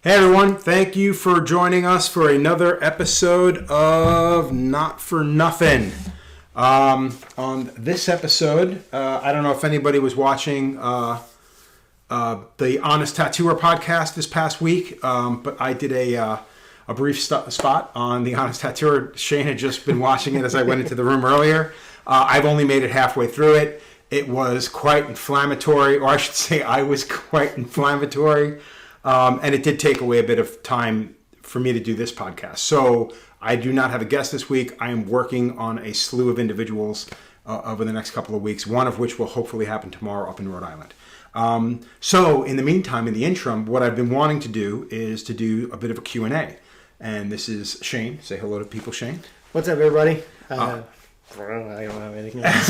Hey everyone, thank you for joining us for another episode of Not For Nothing. On this episode, I don't know if anybody was watching the Honest Tattooer podcast this past week, but I did a brief spot on the Honest Tattooer. Shane had just been watching it as I went into the room earlier. I've only made it halfway through it. It was quite inflammatory, or I should say I was quite inflammatory. And it did take away a bit of time for me to do this podcast. So I do not have a guest this week. I am working on a slew of individuals over the next couple of weeks, one of which will hopefully happen tomorrow up in Rhode Island. So in the meantime, in the interim, what I've been wanting to do is to do a bit of a Q&A. And this is Shane. Say hello to people, Shane. What's up, everybody? I don't have anything else.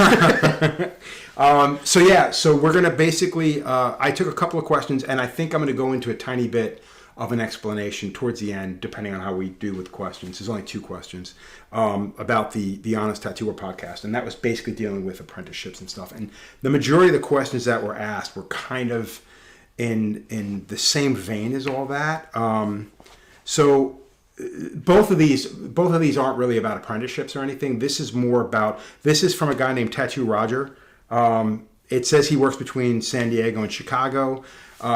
So we're going to basically, I took a couple of questions and I think I'm going to go into a tiny bit of an explanation towards the end, depending on how we do with questions. There's only 2 questions about the Honest Tattooer podcast. And that was basically dealing with apprenticeships and stuff. And the majority of the questions that were asked were kind of in the same vein as all that. Both of these aren't really about apprenticeships or anything. This is from a guy named Tattoo Roger. It says he works between San Diego and Chicago.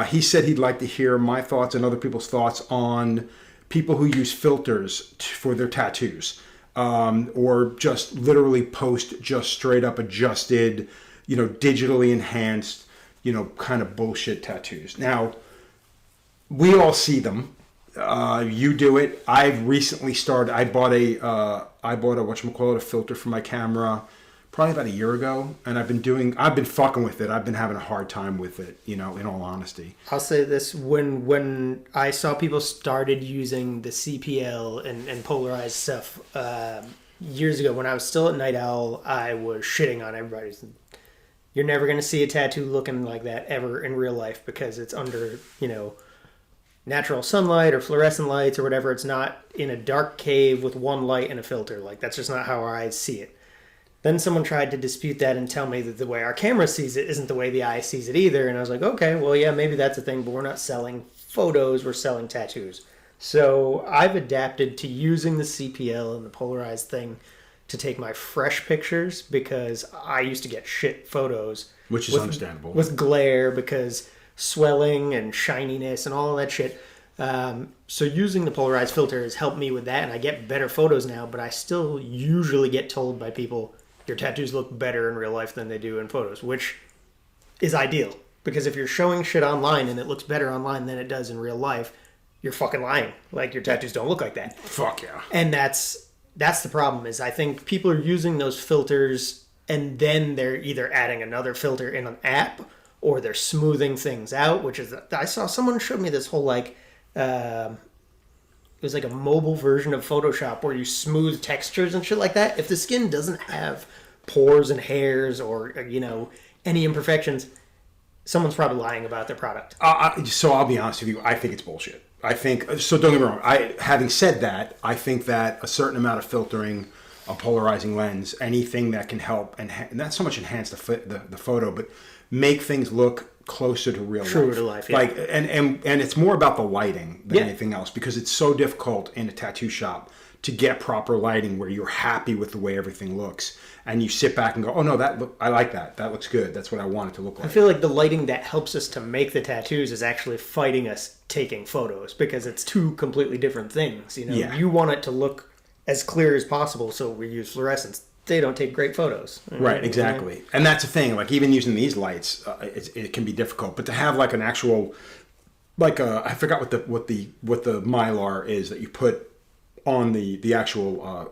He said he'd like to hear my thoughts and other people's thoughts on people who use filters for their tattoos, or just literally post just straight up adjusted, digitally enhanced, kind of bullshit tattoos. Now, we all see them. You do it. I've recently started. I bought a a filter for my camera probably about a year ago, and I've been fucking with it. I've been having a hard time with it, in all honesty. I'll say this, when I saw people started using the CPL and polarized stuff years ago, when I was still at Night Owl, I was shitting on everybody. You're never going to see a tattoo looking like that ever in real life because it's under, natural sunlight or fluorescent lights or whatever. It's not in a dark cave with one light and a filter. Like, that's just not how our eyes see it. Then someone tried to dispute that and tell me that the way our camera sees it isn't the way the eye sees it either. And I was like, okay, well, yeah, maybe that's a thing, but we're not selling photos, we're selling tattoos. So I've adapted to using the CPL and the polarized thing to take my fresh pictures, because I used to get shit photos. Which is understandable. With glare, because swelling and shininess and all of that shit. So using the polarized filter has helped me with that, and I get better photos now, but I still usually get told by people, your tattoos look better in real life than they do in photos, which is ideal, because if you're showing shit online and it looks better online than it does in real life, you're fucking lying. Like, your tattoos don't look like that. Fuck yeah. And that's the problem, is I think people are using those filters and then they're either adding another filter in an app or they're smoothing things out, which is, I saw someone showed me this whole, it was like a mobile version of Photoshop where you smooth textures and shit like that. If the skin doesn't have pores and hairs or, any imperfections, someone's probably lying about their product. So I'll be honest with you, I think it's bullshit. So don't get me wrong, having said that, I think that a certain amount of filtering, a polarizing lens, anything that can help, and not so much enhance the photo, but make things look closer to real life. True to life, yeah. Like, and it's more about the lighting than anything else, because it's so difficult in a tattoo shop to get proper lighting where you're happy with the way everything looks, and you sit back and go, oh no, I like that. That looks good. That's what I want it to look like. I feel like the lighting that helps us to make the tattoos is actually fighting us taking photos, because it's 2 completely different things. Yeah. You want it to look as clear as possible, so we use fluorescence. They don't take great photos. Right, exactly. And that's the thing. Like, even using these lights, it can be difficult. But to have like an actual, I forgot what the mylar is that you put on the actual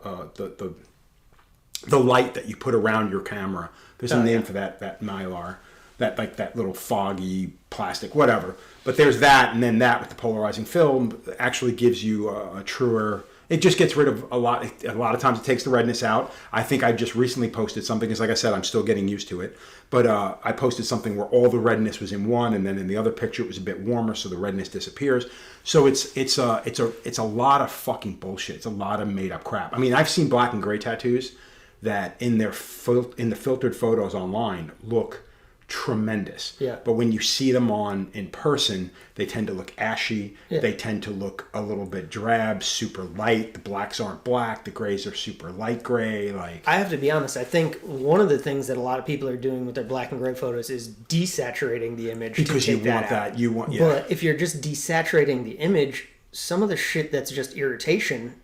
the light that you put around your camera. There's a name for that mylar, that little foggy plastic, whatever. But there's that, and then that with the polarizing film actually gives you a truer. It just gets rid of a lot of times it takes the redness out. I think I just recently posted something, because like I said, I'm still getting used to it. But I posted something where all the redness was in one, and then in the other picture it was a bit warmer, so the redness disappears. So it's a lot of fucking bullshit. It's a lot of made up crap. I mean, I've seen black and gray tattoos that in the filtered photos online look tremendous. Yeah. But when you see them on in person, they tend to look ashy. Yeah. They tend to look a little bit drab, super light. The blacks aren't black. The grays are super light gray. Like, I have to be honest. I think one of the things that a lot of people are doing with their black and gray photos is desaturating the image because to you take want that out. that. You want, yeah. But if you're just desaturating the image, some of the shit that's just irritation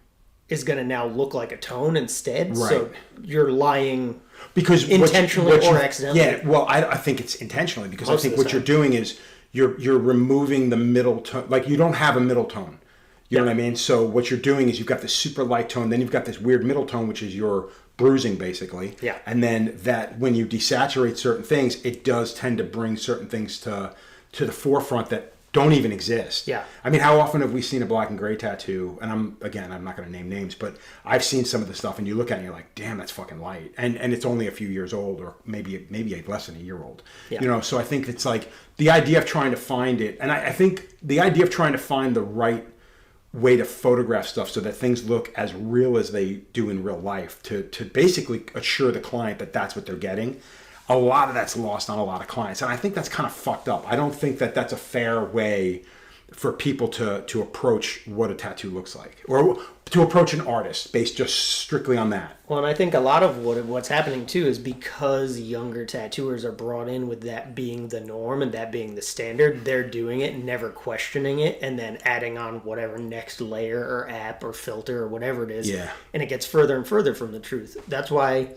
is going to now look like a tone instead. Right. So you're lying because intentionally or accidentally. Yeah, well, I think it's intentionally because Most I think of the what you're time. doing is you're removing the middle tone. Like, you don't have a middle tone. You know what I mean? So what you're doing is you've got this super light tone, then you've got this weird middle tone, which is your bruising, basically. Yeah. And then that when you desaturate certain things, it does tend to bring certain things to the forefront that don't even exist. Yeah. I mean, how often have we seen a black and gray tattoo? And I'm not going to name names, but I've seen some of the stuff, and you look at it and you're like, damn, that's fucking light. And it's only a few years old, or maybe less than a year old. Yeah. You know, so I think it's like the idea of trying to find it, and I think the idea of trying to find the right way to photograph stuff so that things look as real as they do in real life to basically assure the client that that's what they're getting. A lot of that's lost on a lot of clients, and I think that's kind of fucked up. I don't think that that's a fair way for people to approach what a tattoo looks like, or to approach an artist based just strictly on that. Well, and I think a lot of what's happening too is because younger tattooers are brought in with that being the norm and that being the standard, they're doing it, never questioning it, and then adding on whatever next layer or app or filter or whatever it is. Yeah. And it gets further and further from the truth. That's why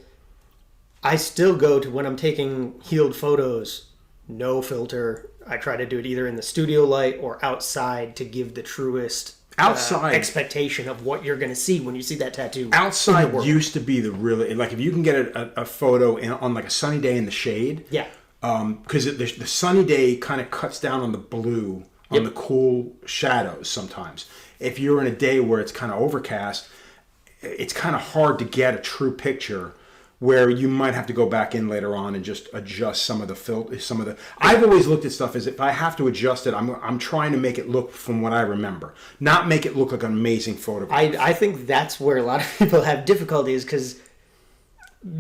I still go to, when I'm taking healed photos, no filter. I try to do it either in the studio light or outside to give the truest Outside expectation of what you're going to see when you see that tattoo. Outside used to be the really, like, if you can get a photo on like a sunny day in the shade. Yeah. Because the sunny day kind of cuts down on the blue, on the cool shadows sometimes. If you're in a day where it's kind of overcast, it's kind of hard to get a true picture, where you might have to go back in later on and just adjust some of the filter, I've always looked at stuff as if I have to adjust it, I'm trying to make it look from what I remember, not make it look like an amazing photograph. I think that's where a lot of people have difficulties, because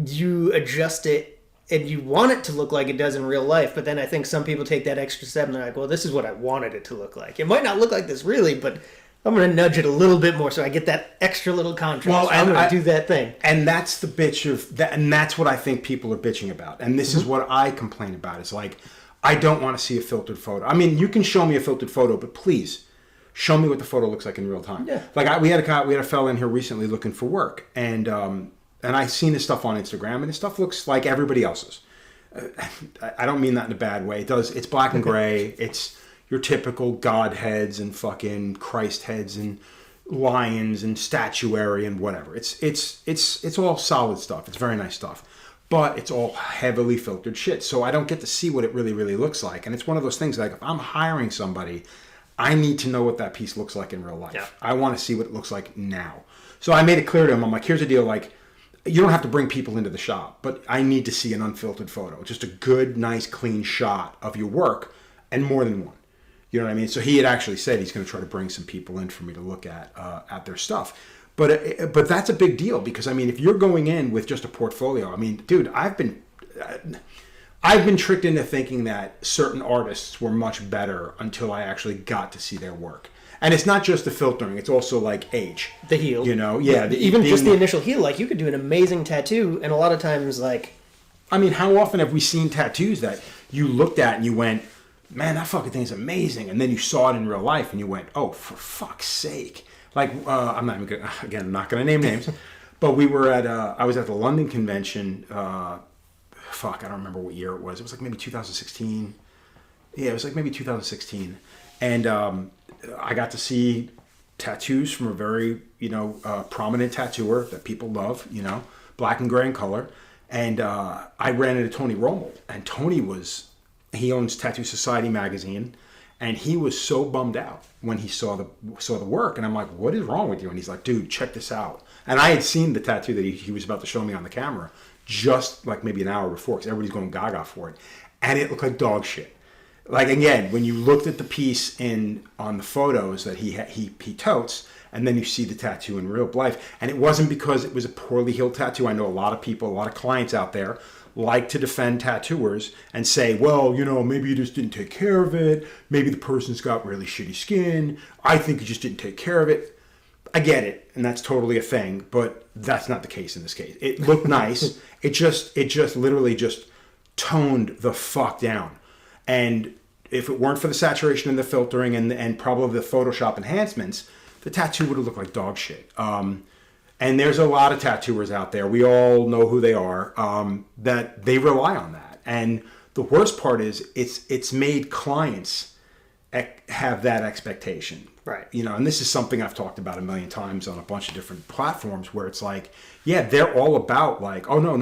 you adjust it and you want it to look like it does in real life, but then I think some people take that extra step and they're like, well, this is what I wanted it to look like. It might not look like this really, but I'm going to nudge it a little bit more so I get that extra little contrast. Well, so I'm going to do that thing. And that's the bitch of that, and that's what I think people are bitching about. And this is what I complain about. It's like, I don't want to see a filtered photo. I mean, you can show me a filtered photo, but please show me what the photo looks like in real time. Yeah. Like we had a fella in here recently looking for work, and I seen his stuff on Instagram, and his stuff looks like everybody else's. I don't mean that in a bad way. It does. It's black and gray. It's your typical god heads and fucking Christ heads and lions and statuary and whatever. It's all solid stuff. It's very nice stuff, but it's all heavily filtered shit. So I don't get to see what it really, really looks like. And it's one of those things, like, if I'm hiring somebody, I need to know what that piece looks like in real life. Yeah. I want to see what it looks like now. So I made it clear to him. I'm like, here's the deal. Like, you don't have to bring people into the shop, but I need to see an unfiltered photo. Just a good, nice, clean shot of your work, and more than one. You know what I mean? So he had actually said he's going to try to bring some people in for me to look at their stuff. But that's a big deal, because, I mean, if you're going in with just a portfolio, I mean, dude, I've been tricked into thinking that certain artists were much better until I actually got to see their work. And it's not just the filtering; it's also like age, The heel, you know, yeah. Even just the initial heel, like, you could do an amazing tattoo, and a lot of times, like, I mean, how often have we seen tattoos that you looked at and you went, man, that fucking thing's amazing, and then you saw it in real life and you went, oh, for fuck's sake. Like, I'm not even gonna, again, I'm not going to name names, but we were I was at the London convention, I don't remember what year it was. It was like maybe 2016. Yeah, it was like maybe 2016. And I got to see tattoos from a very, prominent tattooer that people love, black and gray in color. And I ran into Tony Rommel, and Tony he owns Tattoo Society magazine, and he was so bummed out when he saw the work. And I'm like, what is wrong with you? And he's like, dude, check this out. And I had seen the tattoo that he was about to show me on the camera just like maybe an hour before, because everybody's going gaga for it. And it looked like dog shit. Like, again, when you looked at the piece on the photos that he totes, and then you see the tattoo in real life, and it wasn't because it was a poorly healed tattoo. I know a lot of people, a lot of clients out there like to defend tattooers and say, well, maybe you just didn't take care of it. Maybe the person's got really shitty skin. I think you just didn't take care of it. I get it, and that's totally a thing, but that's not the case in this case. It looked nice. It just literally just toned the fuck down. And if it weren't for the saturation and the filtering and probably the Photoshop enhancements, the tattoo would have looked like dog shit. And there's a lot of tattooers out there. We all know who they are, that they rely on that. And the worst part is it's made clients have that expectation. Right. And this is something I've talked about a million times on a bunch of different platforms where it's like, yeah, they're all about like, oh no,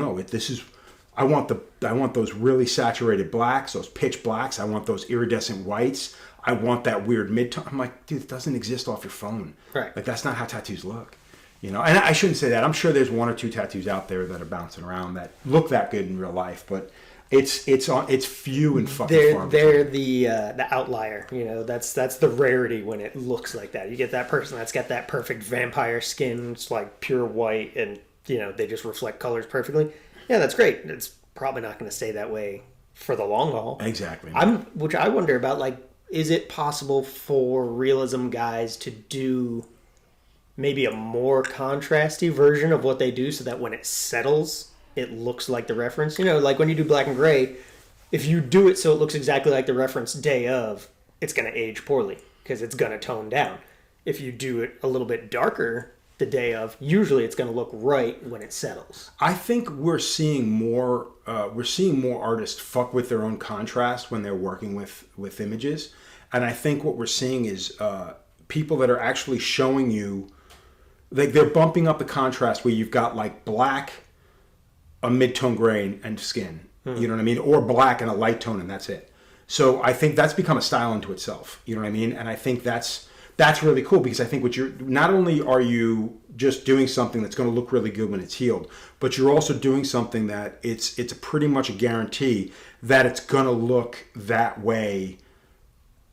I want those really saturated blacks, those pitch blacks. I want those iridescent whites. I want that weird mid-tone. I'm like, dude, it doesn't exist off your phone. Right. Like that's not how tattoos look. And I shouldn't say that. I'm sure there's one or two tattoos out there that are bouncing around that look that good in real life, but it's few and fucking far between. They're the outlier. That's the rarity when it looks like that. You get that person that's got that perfect vampire skin, it's like pure white, and they just reflect colors perfectly. Yeah, that's great. It's probably not going to stay that way for the long haul. Exactly. Which I wonder about, like, is it possible for realism guys to do maybe a more contrasty version of what they do so that when it settles, it looks like the reference? Like when you do black and gray, if you do it so it looks exactly like the reference day of, it's going to age poorly because it's going to tone down. If you do it a little bit darker the day of, usually it's going to look right when it settles. I think we're seeing more artists fuck with their own contrast when they're working with images, and I think what we're seeing is people that are actually showing you, like, they're bumping up the contrast where you've got like black, a mid-tone gray, and skin. You know what I mean? Or black and a light tone, and that's it. So I think that's become a style unto itself. You know what I mean? And I think that's really cool, because I think not only are you just doing something that's going to look really good when it's healed, but you're also doing something that it's a pretty much a guarantee that it's going to look that way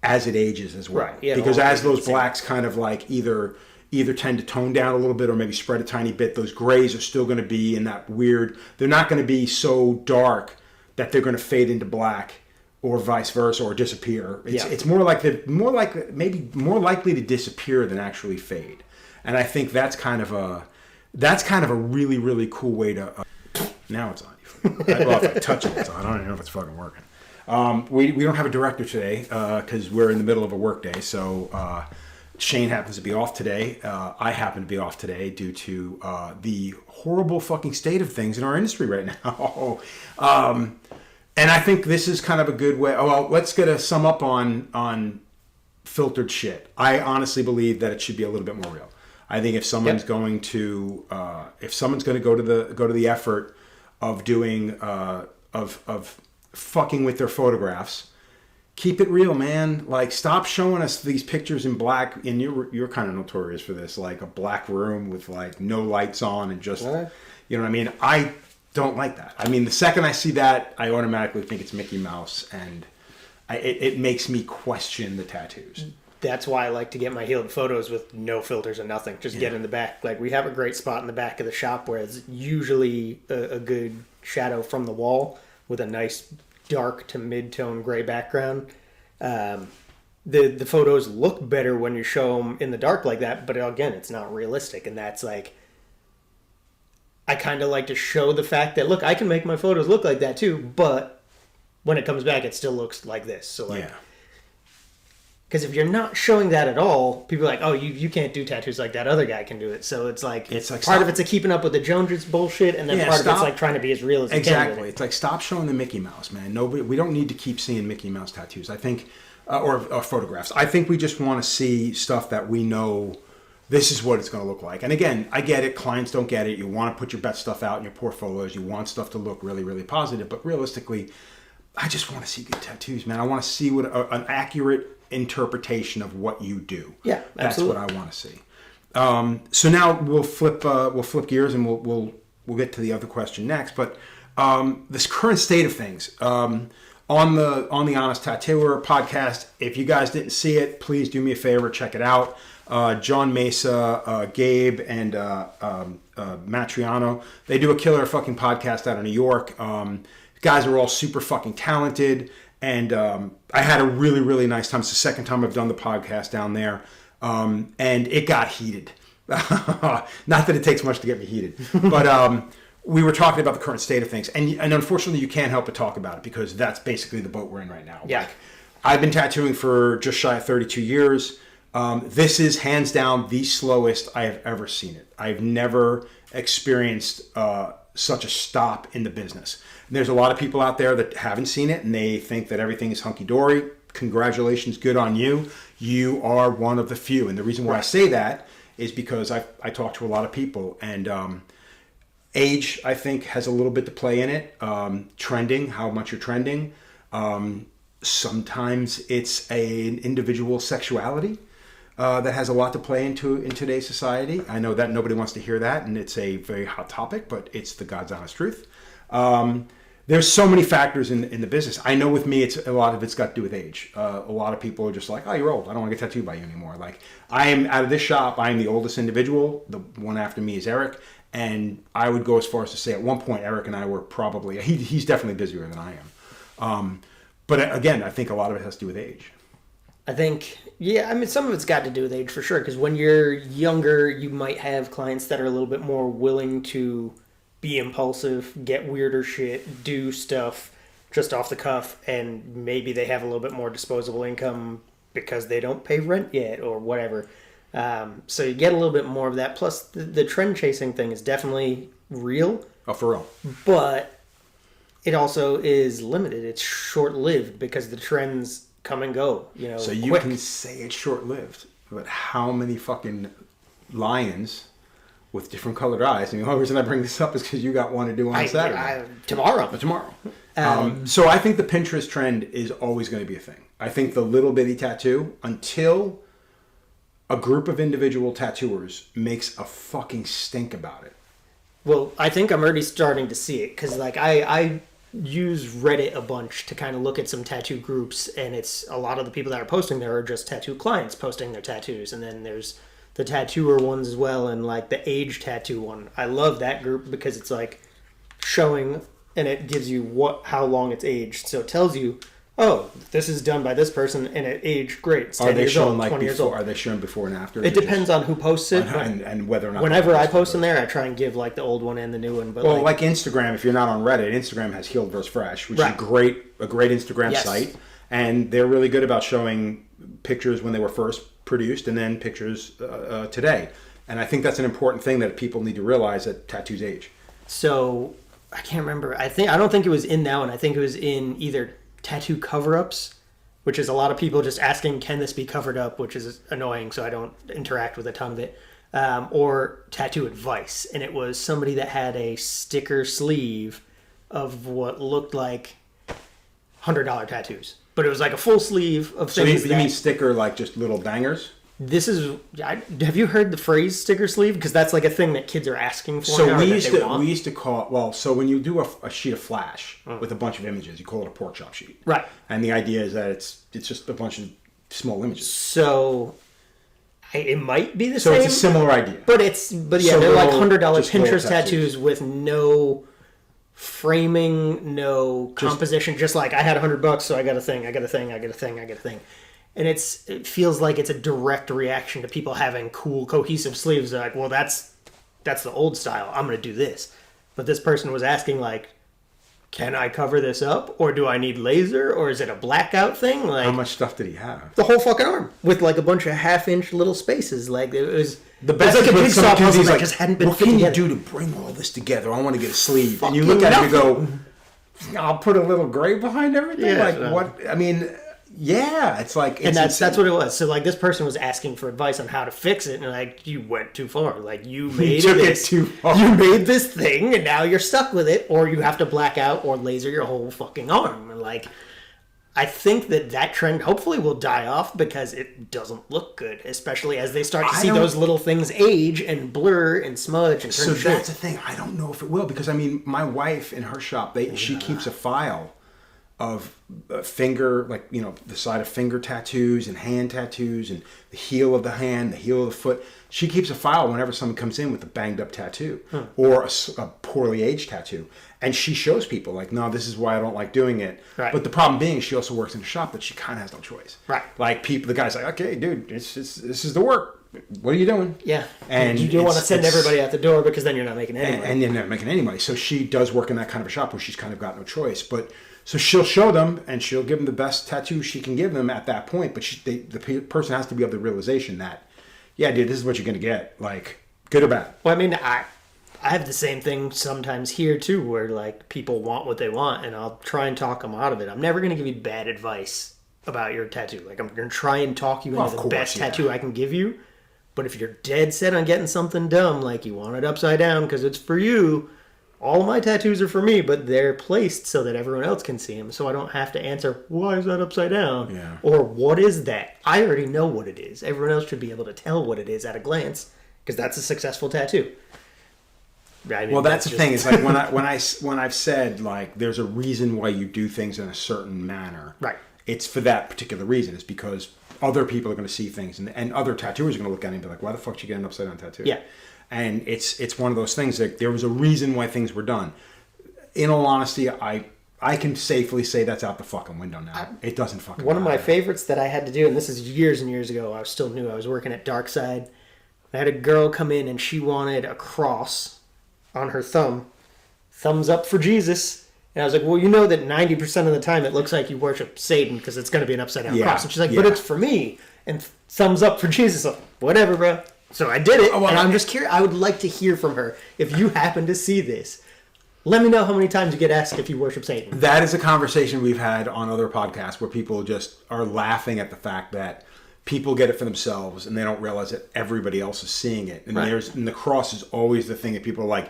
as it ages as well. Right. Yeah, because as those blacks kind of like either tend to tone down a little bit or maybe spread a tiny bit, those grays are still going to be in that weird, they're not going to be so dark that they're going to fade into black, or vice versa, or disappear. It's more likely to disappear than actually fade. And I think that's kind of a really, really cool way to. Now it's on. Well, if I touch it, it's on. I don't even know if it's fucking working. We don't have a director today because we're in the middle of a work day. So Shane happens to be off today. I happen to be off today due to the horrible fucking state of things in our industry right now. And I think this is kind of a good way. Oh, well, let's get a sum up on filtered shit. I honestly believe that it should be a little bit more real. I think if someone's going to go to the effort of doing of fucking with their photographs, keep it real, man. Like, stop showing us these pictures in black. And you're kind of notorious for this, like a black room with like no lights on and just, you know what I mean? I don't like that. I mean, the second I see that, I automatically think it's Mickey Mouse, and it makes me question the tattoos. That's why I like to get my healed photos with no filters or nothing. Just get in the back. Like, we have a great spot in the back of the shop where it's usually a good shadow from the wall with a nice dark to mid-tone gray background. The photos look better when you show them in the dark like that, but again, it's not realistic, and that's like, I kind of like to show the fact that, look, I can make my photos look like that too, but when it comes back, it still looks like this. So like, because if you're not showing that at all, people are like, oh, you can't do tattoos like that other guy can do it. So it's like part of it's a keeping up with the Joneses bullshit, and then part of it's like trying to be as real as you can. Exactly. It's like, stop showing the Mickey Mouse, man. We don't need to keep seeing Mickey Mouse tattoos, I think, or photographs. I think we just want to see stuff that we know this is what it's going to look like. And again, I get it. Clients don't get it. You want to put your best stuff out in your portfolios. You want stuff to look really, really positive. But realistically, I just want to see good tattoos, man. I want to see what an accurate interpretation of what you do. Yeah, absolutely. That's what I want to see. So now we'll flip gears, and we'll get to the other question next. But this current state of things, on the Honest Tattooer podcast. If you guys didn't see it, please do me a favor, check it out. John Mesa, Gabe, and Matriano, they do a killer fucking podcast out of New York. Guys are all super fucking talented, and I had a really, really nice time. It's the second time I've done the podcast down there, and it got heated. Not that it takes much to get me heated, but we were talking about the current state of things, and unfortunately you can't help but talk about it because that's basically the boat we're in right now. Yeah. Like, I've been tattooing for just shy of 32 years. This is hands down the slowest I have ever seen it. I've never experienced such a stop in the business. And there's a lot of people out there that haven't seen it and they think that everything is hunky-dory. Congratulations, good on you. You are one of the few. And the reason why I say that is because I talk to a lot of people, and age, I think, has a little bit to play in it. Trending, how much you're trending. Sometimes it's an individual sexuality that has a lot to play in today's society. I know that nobody wants to hear that, and it's a very hot topic, but it's the God's honest truth. There's so many factors in the business. I know with me, a lot of it's got to do with age. A lot of people are just like, oh, you're old. I don't want to get tattooed by you anymore. Like, I am, out of this shop, I am the oldest individual. The one after me is Eric. And I would go as far as to say at one point, Eric and I were probably, he's definitely busier than I am. But again, I think a lot of it has to do with age. I think, yeah, I mean, some of it's got to do with age for sure. Because when you're younger, you might have clients that are a little bit more willing to be impulsive, get weirder shit, do stuff just off the cuff, and maybe they have a little bit more disposable income because they don't pay rent yet or whatever. So you get a little bit more of that. Plus, the trend chasing thing is definitely real. Oh, for real. But it also is limited. It's short-lived because the trends come and go. So you quick. can say it's short-lived, but how many fucking lions with different colored eyes? And the only reason I bring this up is because you got one to do on Saturday. Tomorrow. So I think the Pinterest trend is always going to be a thing. I think the little bitty tattoo, until a group of individual tattooers makes a fucking stink about it. Well, I think I'm already starting to see it because, like, I use Reddit a bunch to kind of look at some tattoo groups, and it's a lot of the people that are posting there are just tattoo clients posting their tattoos, and then there's the tattooer ones as well, and like the age tattoo one. I love that group because it's like showing, and it gives you how long it's aged, so it tells you, oh, this is done by this person, and at age, great, it's 10 years old, 20 years old. Are they showing before and after? It depends on who posts it. And whether or not. Whenever I post in there, I try and give like the old one and the new one. But well, like Instagram, if you're not on Reddit, Instagram has Healed vs. Fresh, which is a great Instagram site. And they're really good about showing pictures when they were first produced and then pictures today. And I think that's an important thing that people need to realize, that tattoos age. So, I can't remember. I don't think it was in that one. I think it was in either tattoo cover-ups, which is a lot of people just asking, can this be covered up, which is annoying, so I don't interact with a ton of it, or tattoo advice. And it was somebody that had a sticker sleeve of what looked like $100 tattoos. But it was like a full sleeve of things. So you mean sticker like just little bangers? This is... have you heard the phrase sticker sleeve? Because that's like a thing that kids are asking for. So we used to call it... Well, so when you do a sheet of flash with a bunch of images, you call it a pork chop sheet. Right. And the idea is that it's just a bunch of small images. So... it might be the same. same. So it's a similar idea. But yeah, so they're like $100 Pinterest tattoos with no framing, no composition. Just like, I had $100, so I got a thing, I got a thing, I got a thing, I got a thing. And it feels like it's a direct reaction to people having cool, cohesive sleeves. They're like, well, that's the old style. I'm going to do this. But this person was asking, like, can I cover this up? Or do I need laser? Or is it a blackout thing? Like, how much stuff did he have? The whole fucking arm. With, like, a bunch of half-inch little spaces. Like, it was... The best like a jigsaw puzzle that like, just hadn't been what fit can together. you do to bring all this together? I want to get a sleeve. And you look at it and you go, I'll put a little gray behind everything? Yeah, what? I mean... Yeah, it's like... and that's what it was. So, like, this person was asking for advice on how to fix it, and, like, you went too far. Like, you made it too far. You made this thing, and now you're stuck with it, or you have to black out or laser your whole fucking arm. And, like, I think that trend hopefully will die off because it doesn't look good, especially as they start to see those little things age and blur and smudge and turn to shit. That's the thing. I don't know if it will, because, I mean, my wife in her shop, she keeps a file finger, like, the side of finger tattoos and hand tattoos and the heel of the hand, the heel of the foot. She keeps a file whenever someone comes in with a banged up tattoo or a poorly aged tattoo. And she shows people, like, no, this is why I don't like doing it. Right. But the problem being, she also works in a shop that she kind of has no choice. Right. Like, the guy's like, okay, dude, this is the work. What are you doing? Yeah. And you don't want to send everybody out the door because then you're not making any money. And you're not making any money. So she does work in that kind of a shop where she's kind of got no choice. But so she'll show them and she'll give them the best tattoo she can give them at that point. But the person has to be of the realization that, yeah, dude, this is what you're going to get. Like, good or bad. Well, I mean, I have the same thing sometimes here too, where like people want what they want, and I'll try and talk them out of it. I'm never going to give you bad advice about your tattoo. Like, I'm going to try and talk you into the best tattoo I can give you. But if you're dead set on getting something dumb, like you want it upside down because it's for you, all my tattoos are for me, but they're placed so that everyone else can see them, so I don't have to answer, why is that upside down? Yeah. Or what is that? I already know what it is. Everyone else should be able to tell what it is at a glance, because that's a successful tattoo. I mean, well, that's the thing. It's like when I've said, like, there's a reason why you do things in a certain manner. Right. It's for that particular reason. It's because other people are going to see things, and other tattooers are going to look at it and be like, why the fuck did you get an upside down tattoo? Yeah. And it's one of those things that there was a reason why things were done. In all honesty, I can safely say that's out the fucking window now. It doesn't fucking One of my matter. favorites that I had to do, and this is years and years ago, I was still new. I was working at Darkside. I had a girl come in and she wanted a cross on her thumb. Thumbs up for Jesus. And I was like, well, you know that 90% of the time it looks like you worship Satan because it's going to be an upside-down cross. And she's like, but it's for me. And thumbs up for Jesus. Like, whatever, bro. So I did it, and I'm just curious. I would like to hear from her. If you happen to see this, let me know how many times you get asked if you worship Satan. That is a conversation we've had on other podcasts where people just are laughing at the fact that people get it for themselves and they don't realize that everybody else is seeing it. And and the cross is always the thing that people are like.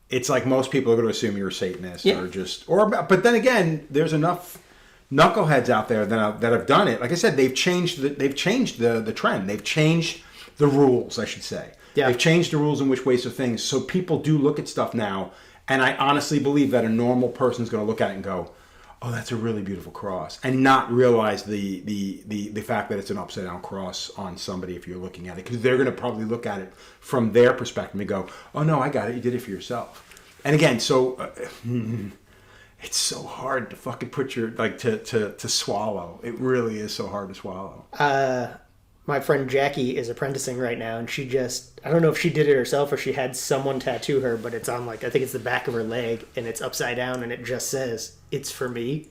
It's like most people are going to assume you're a Satanist but then again, there's enough knuckleheads out there that have done it. Like I said, they've changed the trend. They've changed the rules, I should say. Yeah. They've changed the rules in which ways of things. So people do look at stuff now, and I honestly believe that a normal person's going to look at it and go, oh, that's a really beautiful cross, and not realize the fact that it's an upside down cross on somebody if you're looking at it, because they're going to probably look at it from their perspective and go, oh no, I got it, you did it for yourself. And again, so it's so hard to fucking put to swallow. It really is so hard to swallow. My friend Jackie is apprenticing right now, and she I don't know if she did it herself or she had someone tattoo her, but it's on, like, I think it's the back of her leg, and it's upside down, and it just says, it's for me.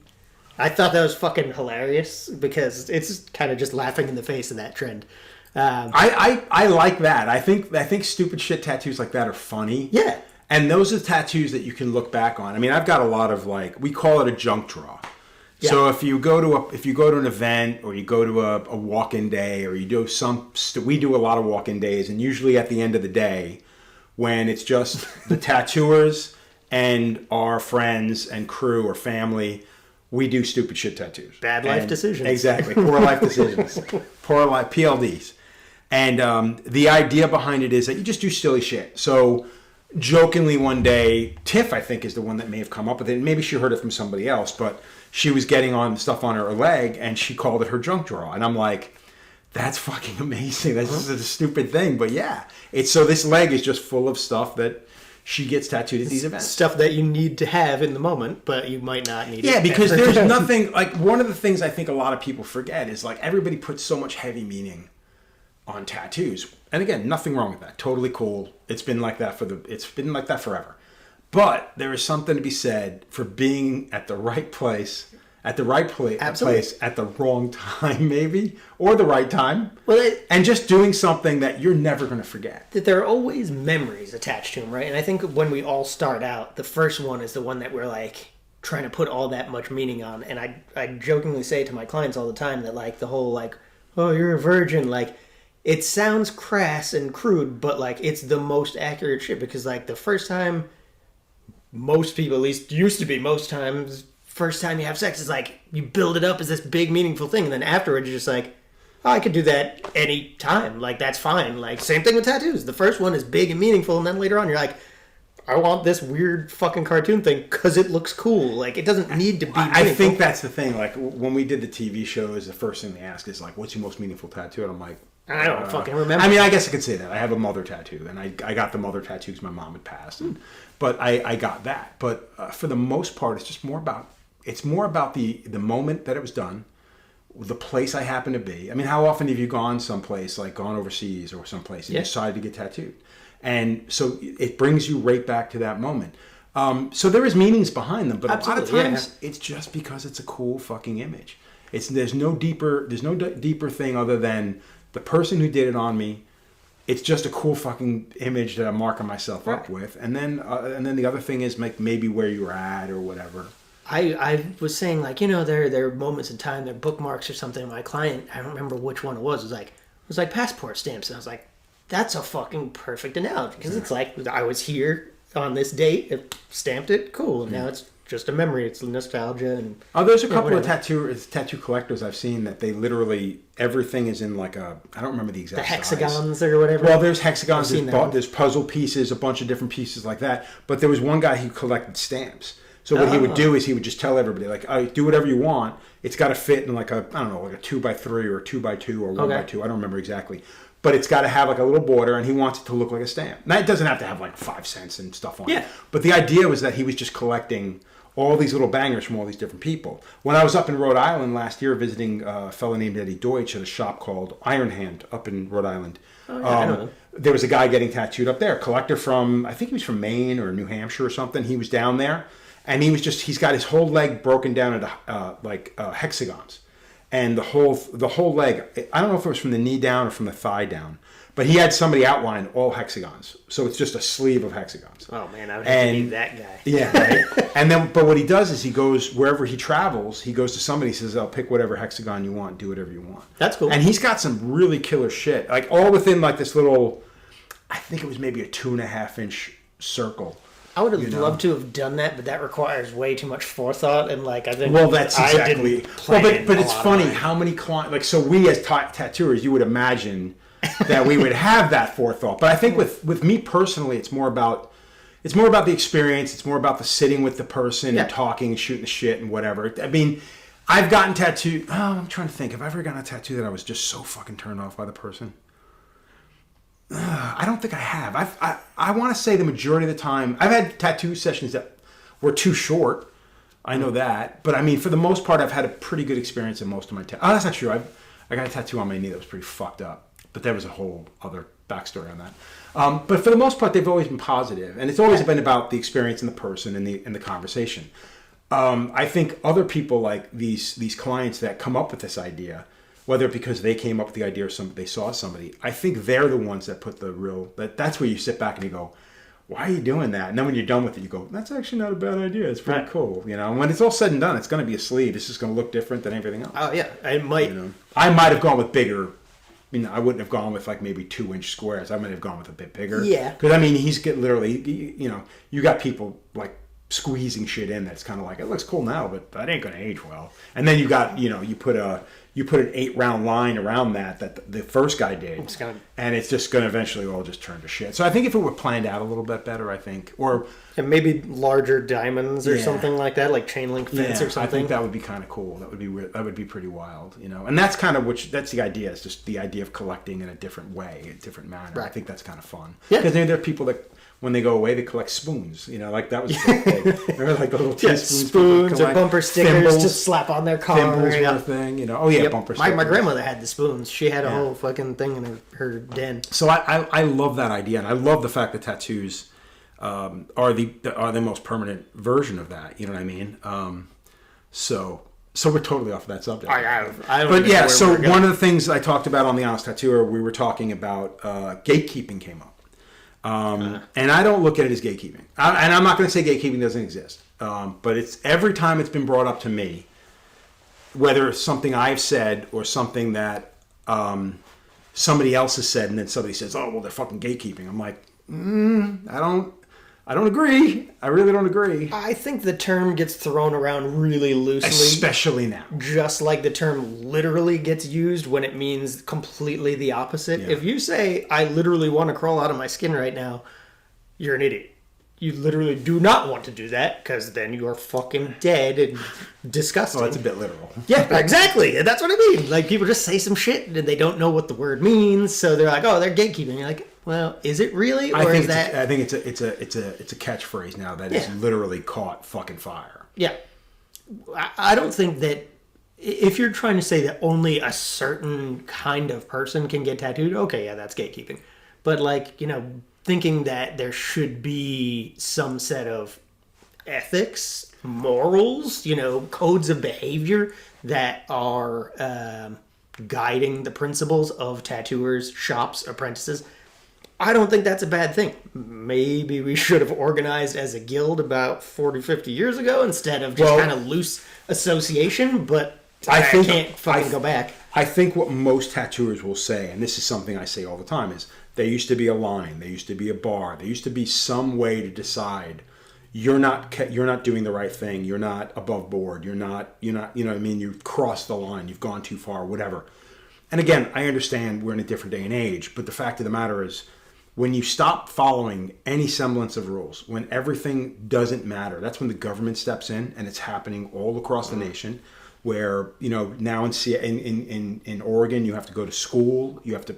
I thought that was fucking hilarious, because it's kind of just laughing in the face of that trend. I like that. I think stupid shit tattoos like that are funny. Yeah. And those are tattoos that you can look back on. I mean, I've got a lot of, like, we call it a junk draw. Yeah. So if you go to an event, or you go to a walk-in day, or you do we do a lot of walk-in days, and usually at the end of the day, when it's just the tattooers and our friends and crew or family, we do stupid shit tattoos. Bad life decisions. Exactly. Poor life decisions. Poor life PLDs. And the idea behind it is that you just do silly shit. So jokingly one day, Tiff, I think, is the one that may have come up with it. Maybe she heard it from somebody else, but she was getting on stuff on her leg, and she called it her junk drawer. And I'm like, that's fucking amazing. That's just a stupid thing. But yeah, so this leg is just full of stuff that she gets tattooed at these events. Stuff that you need to have in the moment, but you might not need it. Yeah, because there's nothing, like, one of the things I think a lot of people forget is, like, everybody puts so much heavy meaning on tattoos. And again, nothing wrong with that. Totally cool. It's been like that forever. But there is something to be said for being at the right place, at the right place at the wrong time, maybe, or the right time. And just doing something that you're never going to forget. That there are always memories attached to them, right? And I think when we all start out, the first one is the one that we're, like, trying to put all that much meaning on. And I jokingly say to my clients all the time that, like, the whole, like, oh, you're a virgin, like, it sounds crass and crude, but, like, it's the most accurate shit, because, like, the first time, most people, at least used to be most times, first time you have sex is like, you build it up as this big meaningful thing, and then afterwards you're just like, oh, I could do that any time, like, that's fine. Like, same thing with tattoos. The first one is big and meaningful, and then later on you're like, I want this weird fucking cartoon thing because it looks cool. Like, it doesn't need to be I think that's the thing. Like, when we did the TV shows, the first thing they ask is, like, what's your most meaningful tattoo? And I'm like... I don't fucking remember. I mean, I guess I could say that. I have a mother tattoo, and I got the mother tattoo because my mom had passed. But I got that. But for the most part, it's just more about... It's more about the moment that it was done, the place I happen to be. I mean, how often have you gone someplace, like gone overseas or someplace, and you decided to get tattooed? And so it brings you right back to that moment. So there is meanings behind them, but a lot of times it's just because it's a cool fucking image. There's no deeper thing other than the person who did it on me. It's just a cool fucking image that I'm marking myself up with, and then the other thing is maybe where you're at or whatever. I was saying, like, you know, there are moments in time, there are bookmarks or something. My client, I don't remember which one it was like passport stamps, and I was like, that's a fucking perfect analogy, because it's like, I was here on this date, it stamped it, cool, and now it's just a memory, it's nostalgia. And there's a couple of tattoo collectors I've seen that they literally, everything is in like I don't remember the exact hexagons size. Or whatever. Well, there's hexagons, there's puzzle pieces, a bunch of different pieces like that, but there was one guy who collected stamps. So what he would do is he would just tell everybody, like, do whatever you want. It's got to fit in like a 2x3 or a 2x2 or 1x2. I don't remember exactly. But it's got to have like a little border, and he wants it to look like a stamp. Now, it doesn't have to have like 5 cents and stuff on it. But the idea was that he was just collecting all these little bangers from all these different people. When I was up in Rhode Island last year visiting a fellow named Eddie Deutsch at a shop called Iron Hand up in Rhode Island. I know. There was a guy getting tattooed up there, a collector from, I think he was from Maine or New Hampshire or something. He was down there. And he's got his whole leg broken down into hexagons, and the whole leg. I don't know if it was from the knee down or from the thigh down, but he had somebody outline all hexagons. So it's just a sleeve of hexagons. Oh man, I would have to be that guy. Yeah, right. And then, but what he does is he goes wherever he travels. He goes to somebody, says, "I'll pick whatever hexagon you want, do whatever you want." That's cool. And he's got some really killer shit, like all within like this little. I think it was maybe a 2.5-inch circle. I would have loved to have done that, but that requires way too much forethought, and like I think. Well, that's exactly. But it's funny how many clients. Like, so we as tattooers, you would imagine that we would have that forethought. But I think with me personally, it's more about the experience. It's more about the sitting with the person and talking and shooting the shit and whatever. I mean, I've gotten tattooed. Oh, I'm trying to think. Have I ever gotten a tattoo that I was just so fucking turned off by the person? I don't think I have. I want to say the majority of the time, I've had tattoo sessions that were too short. I know that. But I mean, for the most part, I've had a pretty good experience in most of my tattoos. Oh, that's not true. I got a tattoo on my knee that was pretty fucked up. But there was a whole other backstory on that. But for the most part, they've always been positive. And it's always been about the experience and the person and the conversation. I think other people, like these clients that come up with this idea, whether because they came up with the idea or they saw somebody, I think they're the ones that put the real... That's where you sit back and you go, why are you doing that? And then when you're done with it, you go, that's actually not a bad idea. It's pretty cool. You know, and when it's all said and done, it's going to be a sleeve. It's just going to look different than everything else. Oh, yeah. I might have gone with bigger... I mean, I wouldn't have gone with like maybe 2-inch squares. I might have gone with a bit bigger. Yeah. Because, I mean, you got people like squeezing shit in that's kind of like, it looks cool now, but that ain't going to age well. And then you got, you put an 8-round line around that the first guy did, and it's just going to eventually all just turn to shit. So I think if it were planned out a little bit better, and maybe larger diamonds or something like that, like chain link fence or something. I think that would be kind of cool. That would be pretty wild, And that's kind of that's the idea. It's just the idea of collecting in a different way, a different manner. Right. I think that's kind of fun. Yeah. Because there are people that, when they go away, they collect spoons. Like that was remember like the little spoons or bumper stickers to slap on their car. Thimbles kind of thing, Oh yeah, bumper stickers. My grandmother had the spoons. She had a whole fucking thing in her den. So I love that idea, and I love the fact that tattoos are the most permanent version of that. You know what I mean? So we're totally off of that subject. So one of the things I talked about on the Honest Tattooer, we were talking about gatekeeping came up. And I don't look at it as gatekeeping. And I'm not going to say gatekeeping doesn't exist. But it's every time it's been brought up to me, whether it's something I've said or something that somebody else has said, and then somebody says, oh, well, they're fucking gatekeeping. I'm like, I don't agree. I really don't agree. I think the term gets thrown around really loosely. Especially now. Just like the term literally gets used when it means completely the opposite. Yeah. If you say, I literally want to crawl out of my skin right now, you're an idiot. you literally do not want to do that because then you are fucking dead and disgusting. Well, that's a bit literal. Yeah, exactly. That's what I mean. Like, people just say some shit and they don't know what the word means, so they're like, "Oh, they're gatekeeping." You're like, "Well, is it really, or is that?" I think it's a catchphrase now that is literally caught fucking fire. Yeah, I don't think that if you're trying to say that only a certain kind of person can get tattooed, okay, yeah, that's gatekeeping. But like, thinking that there should be some set of ethics, morals, codes of behavior that are guiding the principles of tattooers, shops, apprentices. I don't think that's a bad thing. Maybe we should have organized as a guild about 40, 50 years ago instead of just kind of loose association, but I can't fucking go back. I think what most tattooers will say, and this is something I say all the time, is there used to be a line, there used to be a bar, there used to be some way to decide you're not doing the right thing, you're not above board, you're not, you've crossed the line, you've gone too far, whatever. And again, I understand we're in a different day and age, but the fact of the matter is, when you stop following any semblance of rules, when everything doesn't matter, that's when the government steps in, and it's happening all across the nation. Where now in Oregon, you have to go to school. You have to,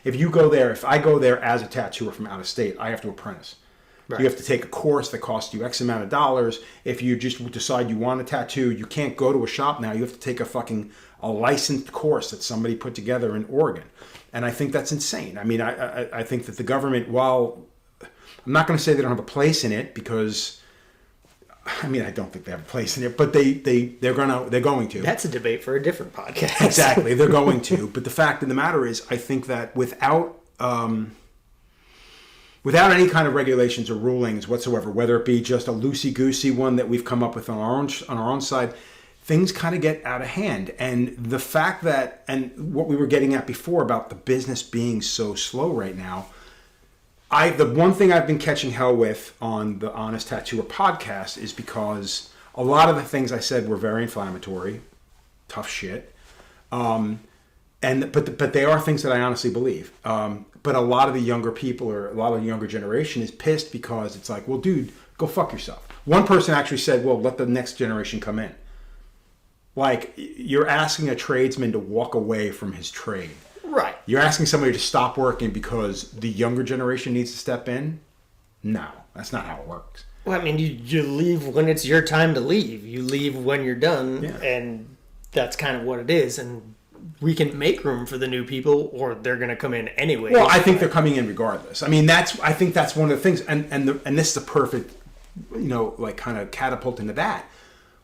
if I go there as a tattooer from out of state, I have to apprentice. Right. You have to take a course that costs you X amount of dollars. If you just decide you want a tattoo, you can't go to a shop now. You have to take a licensed course that somebody put together in Oregon. And I think that's insane. I mean, I think that the government, while I'm not going to say they don't have a place in it, because I don't think they have a place in it, but they're going to. That's a debate for a different podcast. Exactly, they're going to. But the fact of the matter is, I think that without any kind of regulations or rulings whatsoever, whether it be just a loosey-goosey one that we've come up with on our own side, things kind of get out of hand. And the fact that, and what we were getting at before about the business being so slow right now, the one thing I've been catching hell with on the Honest Tattooer podcast is because a lot of the things I said were very inflammatory, tough shit, but they are things that I honestly believe. But a lot of the younger people, or a lot of the younger generation, is pissed because it's like, well, dude, go fuck yourself. One person actually said, well, let the next generation come in. Like, you're asking a tradesman to walk away from his trade. Right. You're asking somebody to stop working because the younger generation needs to step in? No, that's not how it works. Well, you leave when it's your time to leave. You leave when you're done, and that's kind of what it is. And we can make room for the new people, or they're going to come in anyway. Well, I think they're coming in regardless. I think that's one of the things, and this is the perfect, kind of catapult into that.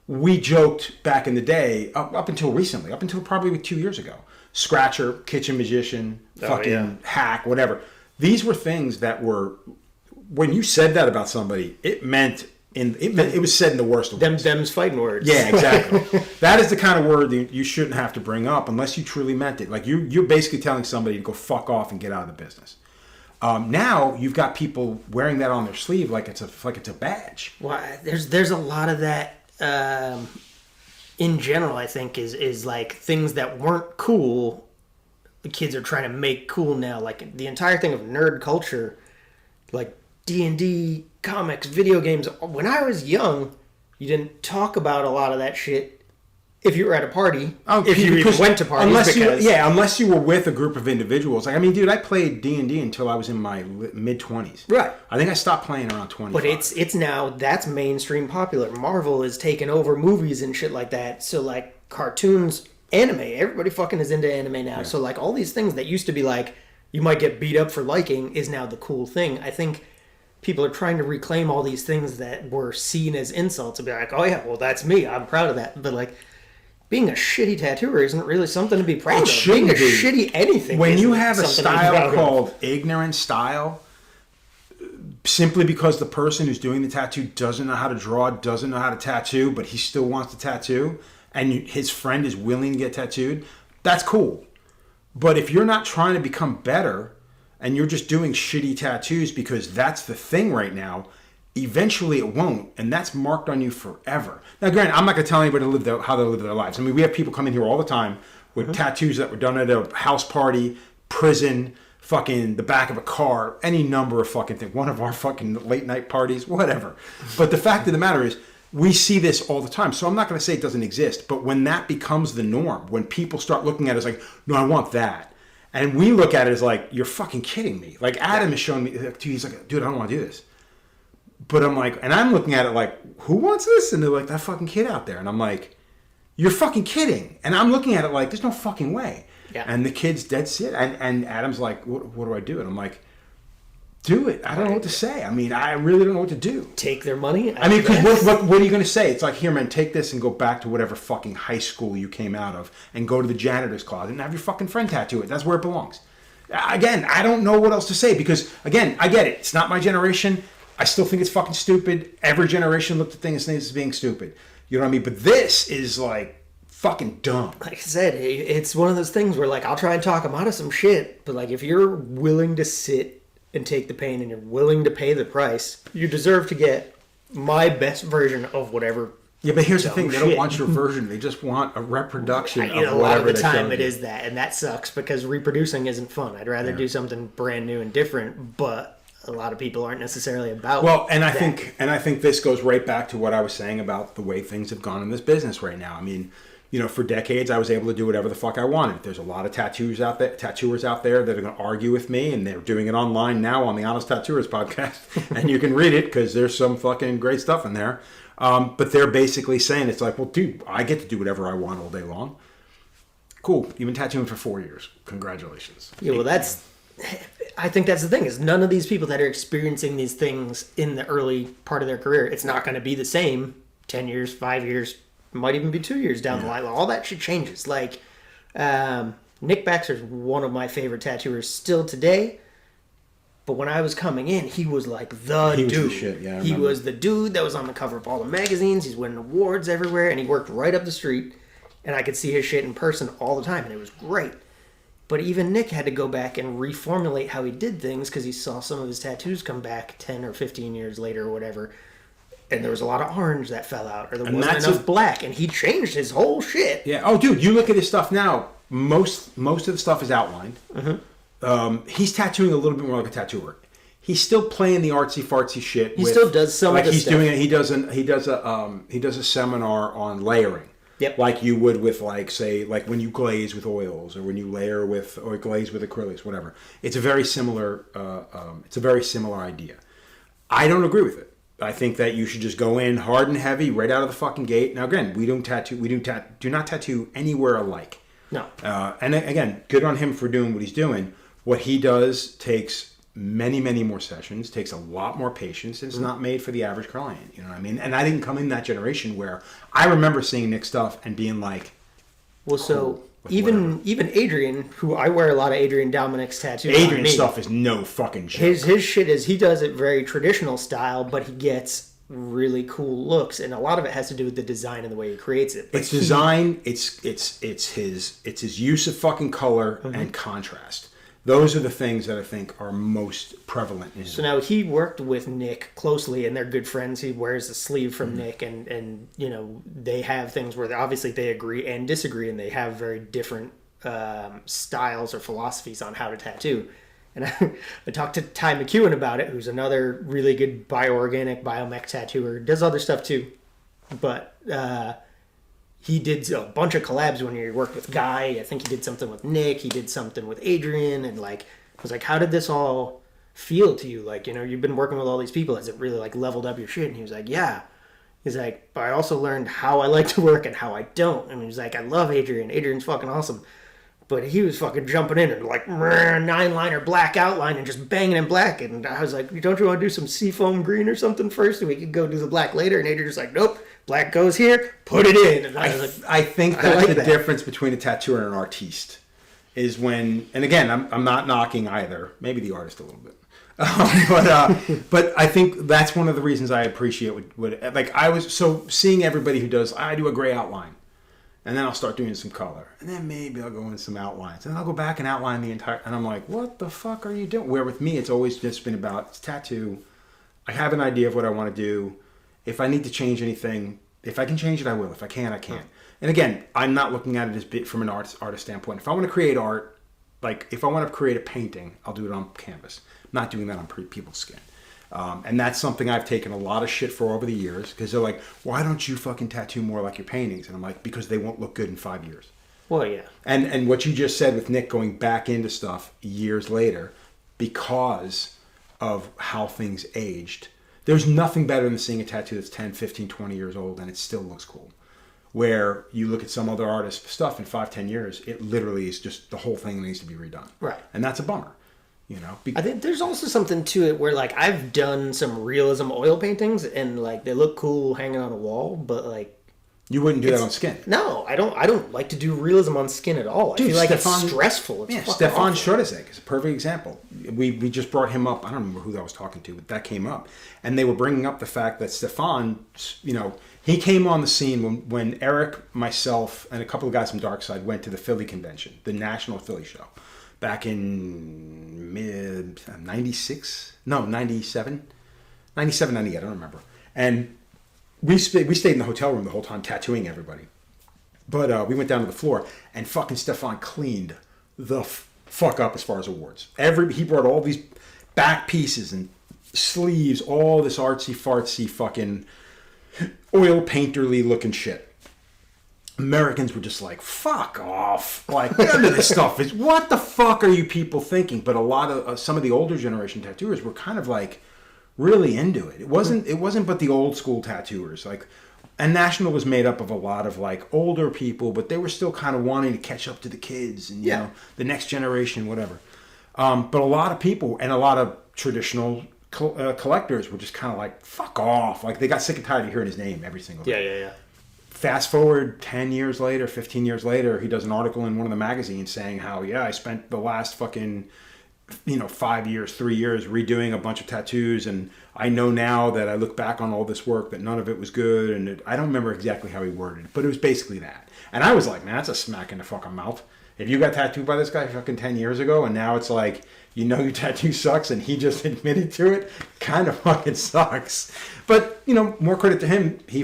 We joked back in the day, up until recently, up until probably 2 years ago, scratcher, kitchen magician, hack, whatever. These were things that were, when you said that about somebody, it was said in the worst of ways. Them's fighting words. Yeah, exactly. That is the kind of word that you shouldn't have to bring up unless you truly meant it. Like, you're basically telling somebody to go fuck off and get out of the business. Now you've got people wearing that on their sleeve like it's a badge. Well, there's a lot of that. In general, I think is like things that weren't cool, the kids are trying to make cool now. Like the entire thing of nerd culture, like D&D, comics, video games. When I was young, you didn't talk about a lot of that shit if you were at a party. If you even went to parties. Unless you were with a group of individuals. Like, dude, I played D&D until I was in my mid-20s. Right. I think I stopped playing around 25. But it's now, that's mainstream popular. Marvel is taking over movies and shit like that. So, like, cartoons, anime. Everybody fucking is into anime now. Yeah. So, like, all these things that used to be, like, you might get beat up for liking is now the cool thing. I think people are trying to reclaim all these things that were seen as insults and be like, oh, yeah, well, that's me. I'm proud of that. But, like, being a shitty tattooer isn't really something to be proud of. Being a shitty anything. When you have a style called ignorant style, simply because the person who's doing the tattoo doesn't know how to draw, doesn't know how to tattoo, but he still wants to tattoo, and his friend is willing to get tattooed, that's cool. But if you're not trying to become better, and you're just doing shitty tattoos because that's the thing right now, eventually it won't, and that's marked on you forever. Now, granted, I'm not going to tell anybody how they live their lives. We have people come in here all the time with tattoos that were done at a house party, prison, fucking the back of a car, any number of fucking things, one of our fucking late night parties, whatever. But the fact of the matter is, we see this all the time. So I'm not going to say it doesn't exist, but when that becomes the norm, when people start looking at it as like, no, I want that. And we look at it as like, you're fucking kidding me. Like Adam is showing me, he's like, dude, I don't want to do this. But I'm like, and I'm looking at it like, who wants this? And they're like, that fucking kid out there. And I'm like, you're fucking kidding. And I'm looking at it like, there's no fucking way. Yeah. And the kid's dead set. And Adam's like, what do I do? And I'm like, do it. I don't know what to say. I mean, I really don't know what to do. Take their money? I mean, because what are you going to say? It's like, here, man, take this and go back to whatever fucking high school you came out of and go to the janitor's closet and have your fucking friend tattoo it. That's where it belongs. Again, I don't know what else to say because, again, I get it. It's not my generation. I still think it's fucking stupid. Every generation looked at things as being stupid. You know what I mean? But this is like fucking dumb. Like I said, it's one of those things where like I'll try and talk them out of some shit, but like if you're willing to sit and take the pain and you're willing to pay the price, you deserve to get my best version of whatever. Yeah, but here's the thing: they don't want your version; they just want a reproduction of whatever. A lot of the time, it is that, and that sucks because reproducing isn't fun. I'd rather do something brand new and different, but a lot of people aren't necessarily about. Well, and I think this goes right back to what I was saying about the way things have gone in this business right now. I mean, you know, for decades I was able to do whatever the fuck I wanted. There's a lot of tattooers out there that are going to argue with me, and they're doing it online now on the Honest Tattooers podcast, and you can read it because there's some fucking great stuff in there. But they're basically saying it's like, well, dude, I get to do whatever I want all day long. Cool, you've been tattooing for 4 years. Congratulations. Yeah, well, I think that's the thing is none of these people that are experiencing these things in the early part of their career, it's not going to be the same 10 years, 5 years, might even be 2 years down the line. All that shit changes. Like, Nick Baxter's one of my favorite tattooers still today. But when I was coming in, he was like the dude. Was the shit. Yeah, he was the dude that was on the cover of all the magazines. He's winning awards everywhere, and he worked right up the street. And I could see his shit in person all the time, and it was great. But even Nick had to go back and reformulate how he did things because he saw some of his tattoos come back 10 or 15 years later or whatever. And there was a lot of orange that fell out, or there wasn't enough black, and he changed his whole shit. Yeah. Oh, dude, you look at his stuff now. Most of the stuff is outlined. Mm-hmm. He's tattooing a little bit more like a tattooer. He's still playing the artsy fartsy shit. He still does some of the stuff. Doing it. He does a seminar on layering. Yep. Like you would with like when you glaze with oils or when you layer with or glaze with acrylics, whatever. It's a very similar idea. I don't agree with it. I think that you should just go in hard and heavy right out of the fucking gate. Now again, we do not tattoo anywhere alike. No. And again, good on him for doing what he's doing. What he does takes many, many more sessions, takes a lot more patience, and it's not made for the average client. You know what I mean? And I didn't come in that generation where I remember seeing Nick's stuff and being like, well, so even Adrian, who I wear a lot of Adrian Dominic's tattoos. Adrian's stuff is no fucking joke. His shit is he does it very traditional style, but he gets really cool looks, and a lot of it has to do with the design and the way he creates it. But it's design. It's his use of fucking color and contrast. Those are the things that I think are most prevalent in his So now he worked with Nick closely, and they're good friends. He wears the sleeve from Nick, and you know they have things where obviously they agree and disagree, and they have very different styles or philosophies on how to tattoo. And I talked to Ty McEwen about it, who's another really good bioorganic biomech tattooer. Does other stuff too, but he did a bunch of collabs when he worked with Guy. I think he did something with Nick. He did something with Adrian. And like, I was like, how did this all feel to you? Like, you know, you've been working with all these people. Has it really like leveled up your shit? And he was like, yeah. He's like, but I also learned how I like to work and how I don't. And he's like, I love Adrian. Adrian's fucking awesome. But he was fucking jumping in and like 9-liner black outline and just banging in black. And I was like, don't you want to do some seafoam green or something first? And we could go do the black later. And Adrian's like, nope, black goes here, put it in. And I was like, I think that's the difference between a tattooer and an artiste. Is when, and again, I'm not knocking either. Maybe the artist a little bit. But I think that's one of the reasons I appreciate what like I was so seeing everybody who does, I do a gray outline. And then I'll start doing some color. And then maybe I'll go in some outlines. And I'll go back and outline the entire... And I'm like, what the fuck are you doing? Where with me, it's always just been about it's tattoo. I have an idea of what I want to do. If I need to change anything, if I can change it, I will. If I can't, I can't. And again, I'm not looking at it as from an artist standpoint. If I want to create art, like if I want to create a painting, I'll do it on canvas. I'm not doing that on people's skin. And that's something I've taken a lot of shit for over the years because they're like, why don't you fucking tattoo more like your paintings? And I'm like, because they won't look good in 5 years. Well, yeah. And what you just said with Nick going back into stuff years later because of how things aged, there's nothing better than seeing a tattoo that's 10, 15, 20 years old and it still looks cool. Where you look at some other artist's stuff in 5, 10 years, it literally is just the whole thing needs to be redone. Right. And that's a bummer. You know, I think there's also something to it where like I've done some realism oil paintings and like they look cool hanging on a wall, but like you wouldn't do that on skin. No, I don't like to do realism on skin at all. Dude, I feel like it's stressful. It's Stefan Schotezek is a perfect example. We just brought him up. I don't remember who I was talking to, but that came up, and they were bringing up the fact that Stefan, you know, he came on the scene when Eric, myself, and a couple of guys from Darkside went to the Philly convention, the National Philly Show. Back in mid 96, no 97, 97, 98, I don't remember. And we stayed in the hotel room the whole time tattooing everybody. But we went down to the floor and fucking Stefan cleaned the fuck up as far as awards. He brought all these back pieces and sleeves, all this artsy fartsy fucking oil painterly looking shit. Americans were just like, fuck off. Like, none of this stuff is, what the fuck are you people thinking? But a lot of, some of the older generation tattooers were kind of like really into it. It wasn't but the old school tattooers. Like, and National was made up of a lot of like older people, but they were still kind of wanting to catch up to the kids and, you know, the next generation, whatever. But a lot of people and a lot of traditional collectors were just kind of like, fuck off. Like, they got sick and tired of hearing his name every single day. Yeah. Fast forward 10 years later, 15 years later, he does an article in one of the magazines saying how, I spent the last fucking, 5 years, 3 years redoing a bunch of tattoos. And I know now that I look back on all this work that none of it was good. And I don't remember exactly how he worded it, but it was basically that. And I was like, man, that's a smack in the fucking mouth. If you got tattooed by this guy fucking 10 years ago and now it's like, your tattoo sucks and he just admitted to it, kind of fucking sucks. But, more credit to him. He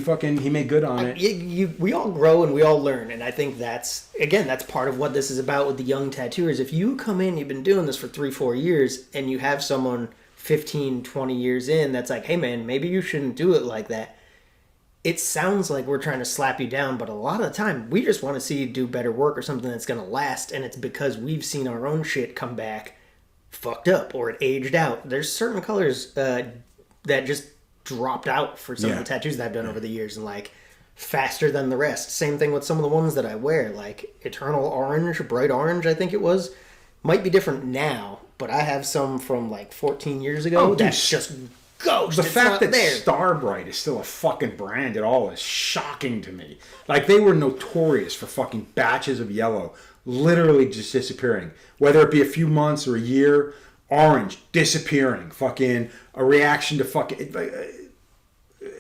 made good on it. We all grow and we all learn. And I think that's part of what this is about with the young tattooers. If you come in, you've been doing this for 3-4 years and you have someone 15, 20 years in that's like, hey man, maybe you shouldn't do it like that. It sounds like we're trying to slap you down, but a lot of the time we just want to see you do better work or something that's going to last. And it's because we've seen our own shit come back fucked up or it aged out. There's certain colors that just dropped out for some of the tattoos that I've done over the years and like faster than the rest. Same thing with some of the ones that I wear, like Eternal Orange, Bright Orange, I think it was. Might be different now, but I have some from like 14 years ago that's just ghost. The fact that Starbright is still a fucking brand at all is shocking to me. Like, they were notorious for fucking batches of yellow literally just disappearing. Whether it be a few months or a year, orange disappearing. Fucking a reaction to fucking...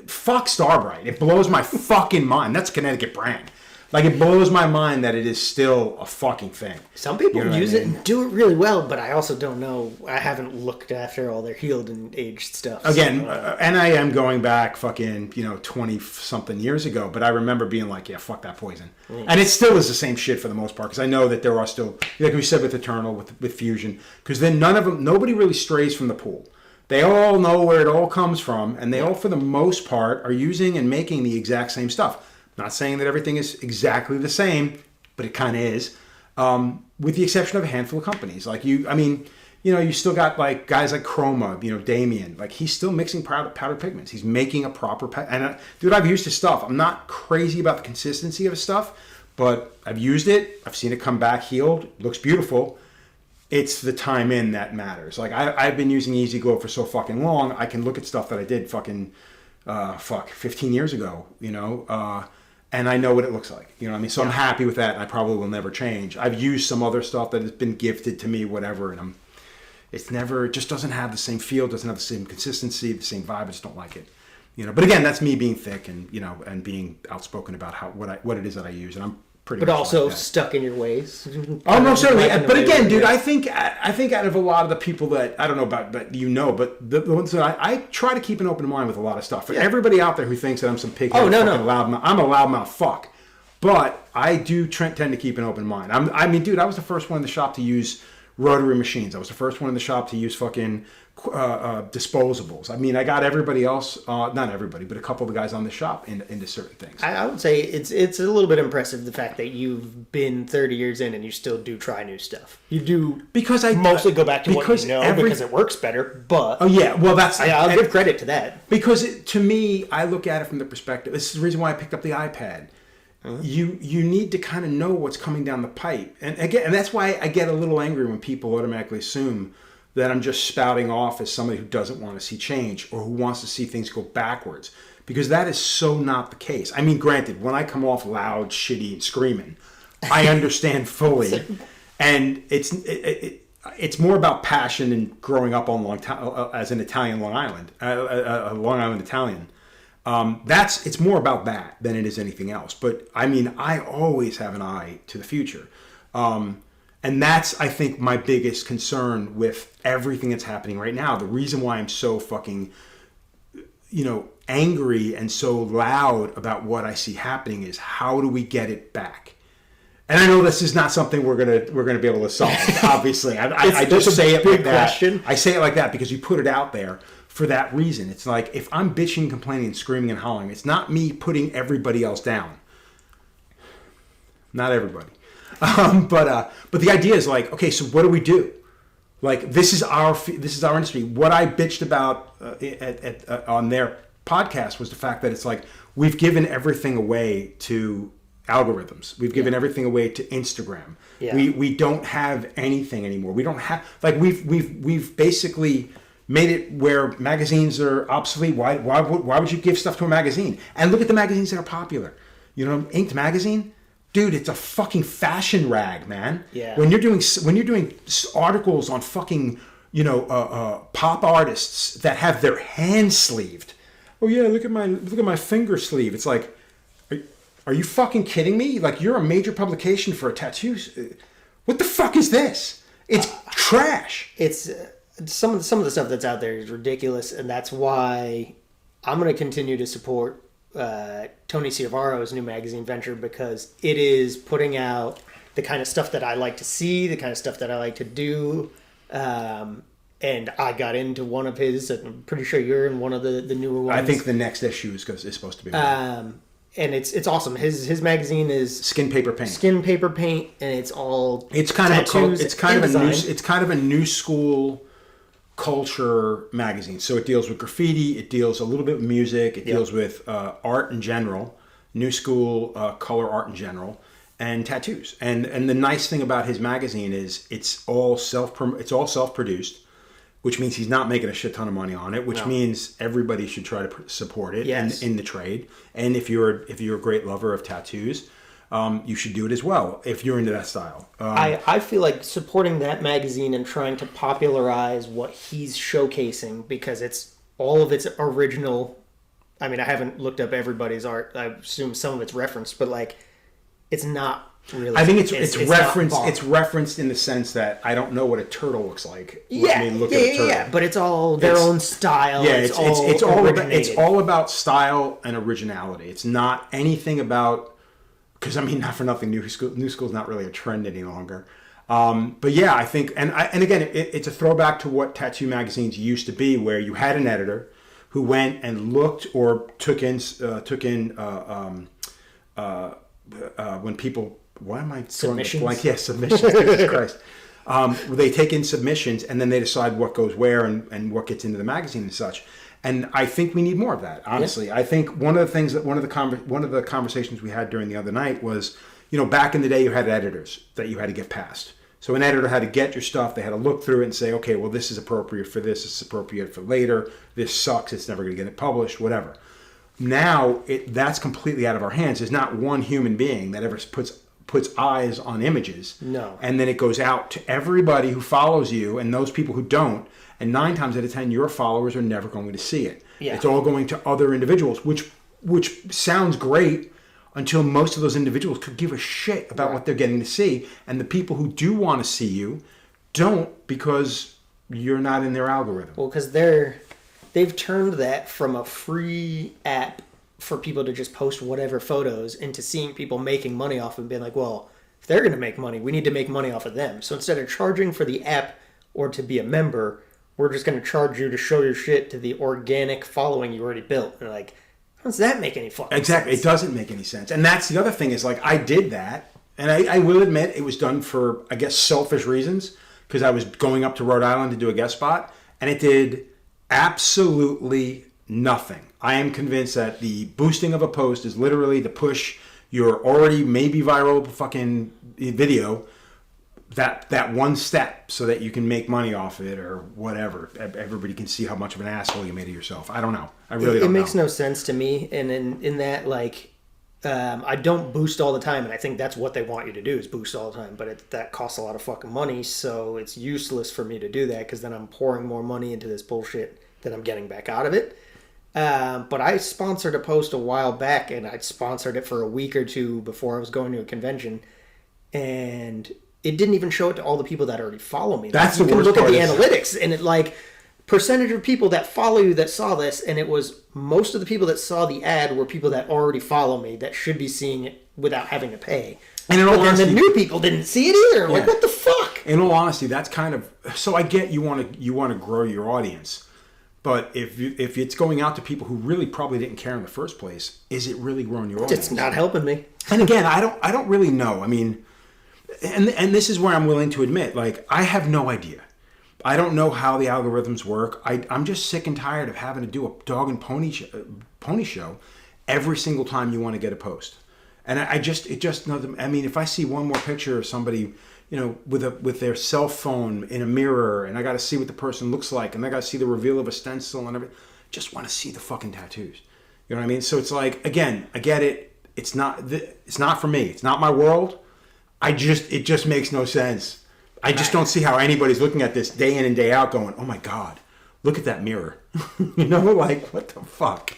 fuck Starbright. It blows my fucking mind. That's a Connecticut brand. Like, it blows my mind that it is still a fucking thing. Some people use it and do it really well, but I also don't know. I haven't looked after all their healed and aged stuff. Again, and I am going back fucking, 20-something years ago, but I remember being like, yeah, fuck that poison. And it still is the same shit for the most part, because I know that there are still, like we said with Eternal, with Fusion, because then nobody really strays from the pool. They all know where it all comes from, and they all, for the most part, are using and making the exact same stuff. Not saying that everything is exactly the same, but it kind of is, with the exception of a handful of companies. Like you still got like guys like Chroma, Damien. Like, he's still mixing powder pigments. He's making a proper dude, I've used his stuff. I'm not crazy about the consistency of his stuff, but I've used it. I've seen it come back healed. Looks beautiful. It's the time in that matters. Like, I've been using Easy Glow for so fucking long. I can look at stuff that I did 15 years ago, and I know what it looks like. You know what I mean? So I'm happy with that, and I probably will never change. I've used some other stuff that has been gifted to me, whatever, and it just doesn't have the same feel, doesn't have the same consistency, the same vibe. I just don't like it. But again, that's me being thick and and being outspoken about what it is that I use, and I'm pretty. But also like stuck in your ways. Oh no, certainly. But again, dude, I think out of a lot of the people that I don't know about, but the ones that I try to keep an open mind with a lot of stuff. For everybody out there who thinks that I'm some pig, I'm a loudmouth fuck. But I do tend to keep an open mind. I mean, dude, I was the first one in the shop to use rotary machines. I was the first one in the shop to use fucking disposables. I mean, I got everybody else, not everybody, but a couple of the guys on the shop into certain things. I would say it's a little bit impressive, the fact that you've been 30 years in and you still do try new stuff. You do because I mostly go back to what you know because it works better. But oh yeah, well I'll give credit to that, because to me, I look at it from the perspective. This is the reason why I picked up the iPad. You need to kind of know what's coming down the pipe, and that's why I get a little angry when people automatically assume that I'm just spouting off as somebody who doesn't want to see change or who wants to see things go backwards, because that is so not the case. I mean, granted, when I come off loud, shitty, and screaming, I understand fully, and it's more about passion and growing up on as an Italian Long Island, a Long Island Italian. It's more about that than it is anything else. But I mean, I always have an eye to the future. And that's, I think, my biggest concern with everything that's happening right now. The reason why I'm so fucking, angry and so loud about what I see happening is, how do we get it back? And I know this is not something we're gonna be able to solve. Obviously, I just say it like that. Question. I say it like that because you put it out there for that reason. It's like, if I'm bitching, complaining, screaming, and hollering, it's not me putting everybody else down. Not everybody. But the idea is like, okay, so what do we do? Like, this is our industry. What I bitched about on their podcast was the fact that it's like, we've given everything away to algorithms. We've given everything away to Instagram. Yeah. We don't have anything anymore. We don't have, like, we've basically made it where magazines are obsolete. Why would you give stuff to a magazine? And look at the magazines that are popular. Inked magazine. Dude, it's a fucking fashion rag, man. Yeah. When you're doing articles on fucking, pop artists that have their hands sleeved. Oh yeah, look at my finger sleeve. It's like, are you fucking kidding me? Like, you're a major publication for a tattoo. What the fuck is this? It's trash. It's some of the stuff that's out there is ridiculous, and that's why I'm going to continue to support Tony Ciavaro's new magazine venture, because it is putting out the kind of stuff that I like to see, the kind of stuff that I like to do. And I got into one of his, and I'm pretty sure you're in one of the newer ones. I think the next issue is supposed to be. And it's awesome. His magazine is Skin Paper Paint, and it's all kind of a new school culture magazine. So it deals with graffiti, it deals a little bit with music, it deals with art in general, new school color art in general, and tattoos. And the nice thing about his magazine is it's all self-produced, which means he's not making a shit ton of money on it, which means everybody should try to support it in the trade. And if you're a great lover of tattoos, you should do it as well if you're into that style. I feel like supporting that magazine and trying to popularize what he's showcasing, because it's all of its original. I mean, I haven't looked up everybody's art. I assume some of it's referenced, but like, it's not really. I think it's referenced. It's referenced in the sense that I don't know what a turtle looks like. Yeah, but it's all their own style. Yeah, it's all about style and originality. It's not anything about. Because, I mean, not for nothing, new school's not really a trend any longer. But yeah, I think, and again, it's a throwback to what tattoo magazines used to be, where you had an editor who went and looked or took in when people, why am I submissions? Blank? Yeah, submissions. Jesus Christ. They take in submissions and then they decide what goes where and what gets into the magazine and such. And I think we need more of that, honestly. Yeah. I think one of the conversations we had during the other night was, back in the day you had editors that you had to get past. So an editor had to get your stuff, they had to look through it and say, okay, well, this is appropriate for this is appropriate for later, this sucks, it's never going to get it published, whatever. Now, that's completely out of our hands. There's not one human being that ever puts eyes on images. No. And then it goes out to everybody who follows you and those people who don't. And 9 times out of 10, your followers are never going to see it. Yeah. It's all going to other individuals, which sounds great until most of those individuals could give a shit about what they're getting to see. And the people who do want to see you don't, because you're not in their algorithm. Well, because they've turned that from a free app for people to just post whatever photos into seeing people making money off of it and being like, well, if they're going to make money, we need to make money off of them. So instead of charging for the app or to be a member, we're just going to charge you to show your shit to the organic following you already built. And like, how does that make any fucking Exactly. sense? It doesn't make any sense. And that's the other thing is like, I did that. And I will admit it was done for, I guess, selfish reasons. Because I was going up to Rhode Island to do a guest spot. And it did absolutely nothing. I am convinced that the boosting of a post is literally to push your already maybe viral fucking video that one step so that you can make money off it or whatever. Everybody can see how much of an asshole you made of yourself. I don't know. I really don't know. It makes no sense to me. And in that, like, I don't boost all the time. And I think that's what they want you to do is boost all the time. But that costs a lot of fucking money. So it's useless for me to do that because then I'm pouring more money into this bullshit that I'm getting back out of it. But I sponsored a post a while back, and I'd sponsored it for a week or two before I was going to a convention, and it didn't even show it to all the people that already follow me. That's you the can worst look at part the is- analytics, and it like percentage of people that follow you that saw this, and it was most of the people that saw the ad were people that already follow me that should be seeing it without having to pay. And in all But then the honesty- new people didn't see it either. Like, Yeah. what the fuck? In all honesty, that's kind of so. I get you want to grow your audience, but if it's going out to people who really probably didn't care in the first place, is it really growing your audience? It's not helping me. And again, I don't really know. I mean, and this is where I'm willing to admit, like, I have no idea. I don't know how the algorithms work. I'm just sick and tired of having to do a dog and pony show every single time you want to get a post. And it just doesn't. I mean, if I see one more picture of somebody, you know, with their cell phone in a mirror, and I got to see what the person looks like, and I got to see the reveal of a stencil and everything, just want to see the fucking tattoos. You know what I mean? So it's like, again, I get it. It's not for me. It's not my world. It just makes no sense. I just don't see how anybody's looking at this day in and day out going, oh my God, look at that mirror. You know, like, what the fuck?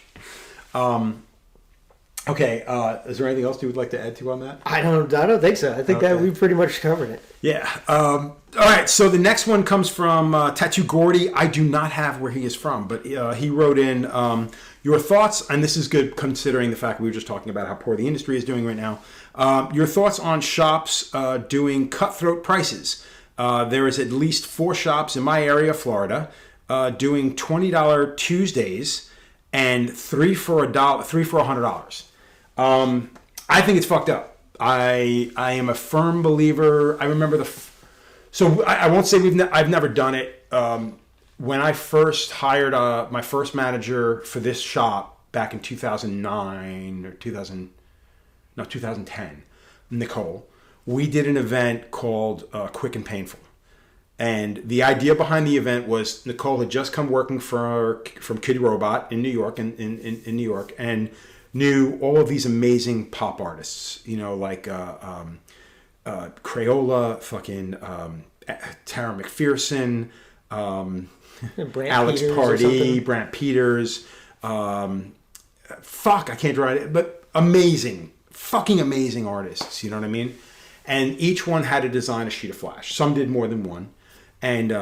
Okay, is there anything else you would like to add to on that? I don't think so. I think that we pretty much covered it. Yeah. All right, so the next one comes from Tattoo Gordy. I do not have where he is from, but he wrote in your thoughts, and this is good considering the fact we were just talking about how poor the industry is doing right now. Your thoughts on shops doing cutthroat prices. There is at least 4 shops in my area, Florida, doing $20 Tuesdays and 3 for $100. I think it's fucked up. I am a firm believer. I remember so I won't say I've never done it. When I first hired my first manager for this shop back in 2009 or 2010, Nicole, we did an event called Quick and Painful. And the idea behind the event was Nicole had just come working from Kid Robot in New York, in New York, and knew all of these amazing pop artists, you know, like Crayola, fucking Tara McPherson, Alex Peters Pardee, Brant Peters, fuck, I can't draw it, but fucking amazing artists, you know what I mean? And each one had to design a sheet of flash. Some did more than one. And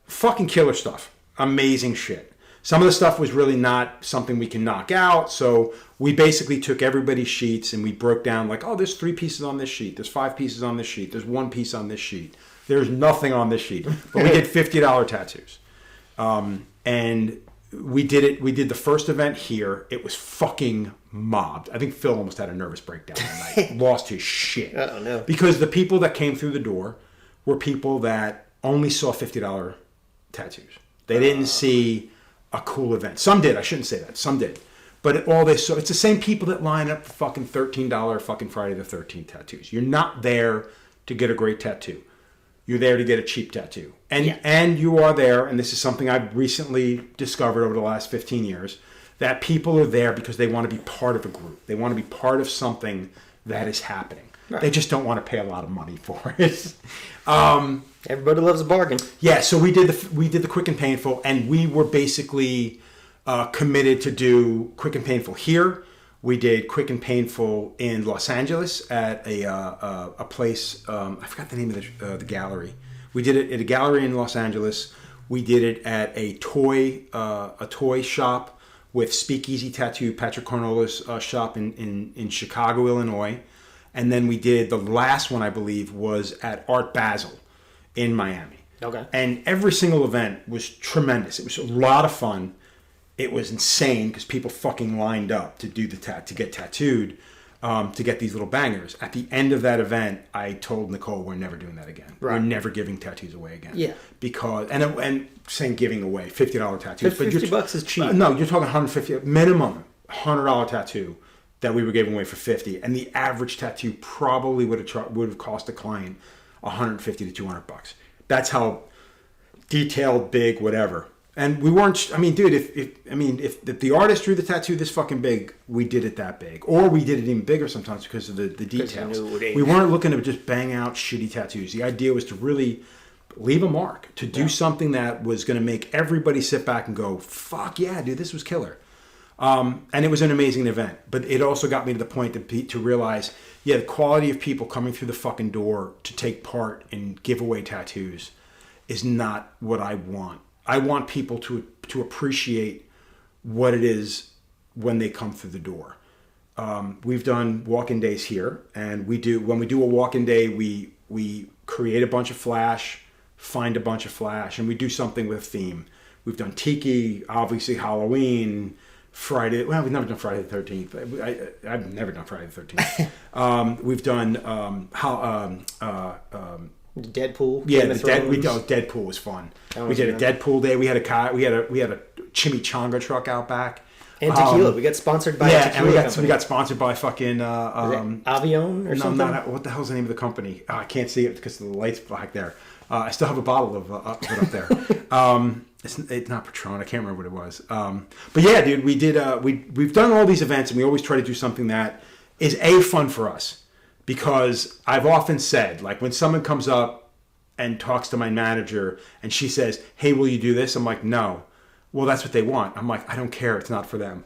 fucking killer stuff. Amazing shit. Some of the stuff was really not something we can knock out. So we basically took everybody's sheets and we broke down like, oh, there's 3 pieces on this sheet. There's 5 pieces on this sheet. There's 1 piece on this sheet. There's nothing on this sheet. But we did $50 tattoos. And we did it. We did the first event here. It was fucking mobbed. I think Phil almost had a nervous breakdown that night. Lost his shit. Oh, no. Because the people that came through the door were people that only saw $50 tattoos. They didn't see a cool event. Some did. I shouldn't say that. Some did. But all they saw, it's the same people that line up for fucking $13 fucking Friday the 13th tattoos. You're not there to get a great tattoo. You're there to get a cheap tattoo. And you are there, and this is something I've recently discovered over the last 15 years, that people are there because they want to be part of a group. They want to be part of something that is happening. Right. They just don't want to pay a lot of money for it. Everybody loves a bargain. Yeah, so we did the Quick and Painful, and we were basically committed to do Quick and Painful here. We did Quick and Painful in Los Angeles at a place. I forgot the name of the gallery. We did it at a gallery in Los Angeles. We did it at a toy shop with Speakeasy Tattoo, Patrick Cornola's shop in Chicago, Illinois. And then we did, the last one, I believe, was at Art Basel in Miami. Okay. And every single event was tremendous. It was a lot of fun. It was insane because people fucking lined up to do to get tattooed, to get these little bangers. At the end of that event, I told Nicole, we're never doing that again. Right. We're never giving tattoos away again. Yeah. Because, and saying giving away $50 tattoos. But $50 is cheap. No, you're talking $150, minimum $100 tattoo that we were giving away for $50. And the average tattoo probably would have cost a client $150 to $200. That's how detailed, big, whatever. And we weren't. I mean, dude, if the artist drew the tattoo this fucking big, we did it that big, or we did it even bigger sometimes because of the details. We weren't looking to just bang out shitty tattoos. The idea was to really leave a mark, to do something that was going to make everybody sit back and go, "Fuck yeah, dude, this was killer." And it was an amazing event, but it also got me to the point to realize, the quality of people coming through the fucking door to take part in giveaway tattoos is not what I want. I want people to appreciate what it is when they come through the door. We've done walk-in days here, and when we do a walk-in day, we create a bunch of flash, find a bunch of flash, and we do something with a theme. We've done Tiki, obviously Halloween, Friday. Well, we've never done Friday the 13th. I've never done Friday the 13th. We've done Deadpool. Yeah, Deadpool was fun. We did a Deadpool day. We had a chimichanga truck out back. And tequila. We got sponsored by a tequila company. We got sponsored by fucking Avion or something. What the hell's the name of the company? I can't see it because the light's black there. I still have a bottle of it up there. It's not Patron. I can't remember what it was. But yeah, dude, we've done all these events, and we always try to do something that is fun for us. Because I've often said, like, when someone comes up and talks to my manager and she says, "Hey, will you do this?" I'm like, "No." Well, that's what they want. I'm like, I don't care. It's not for them.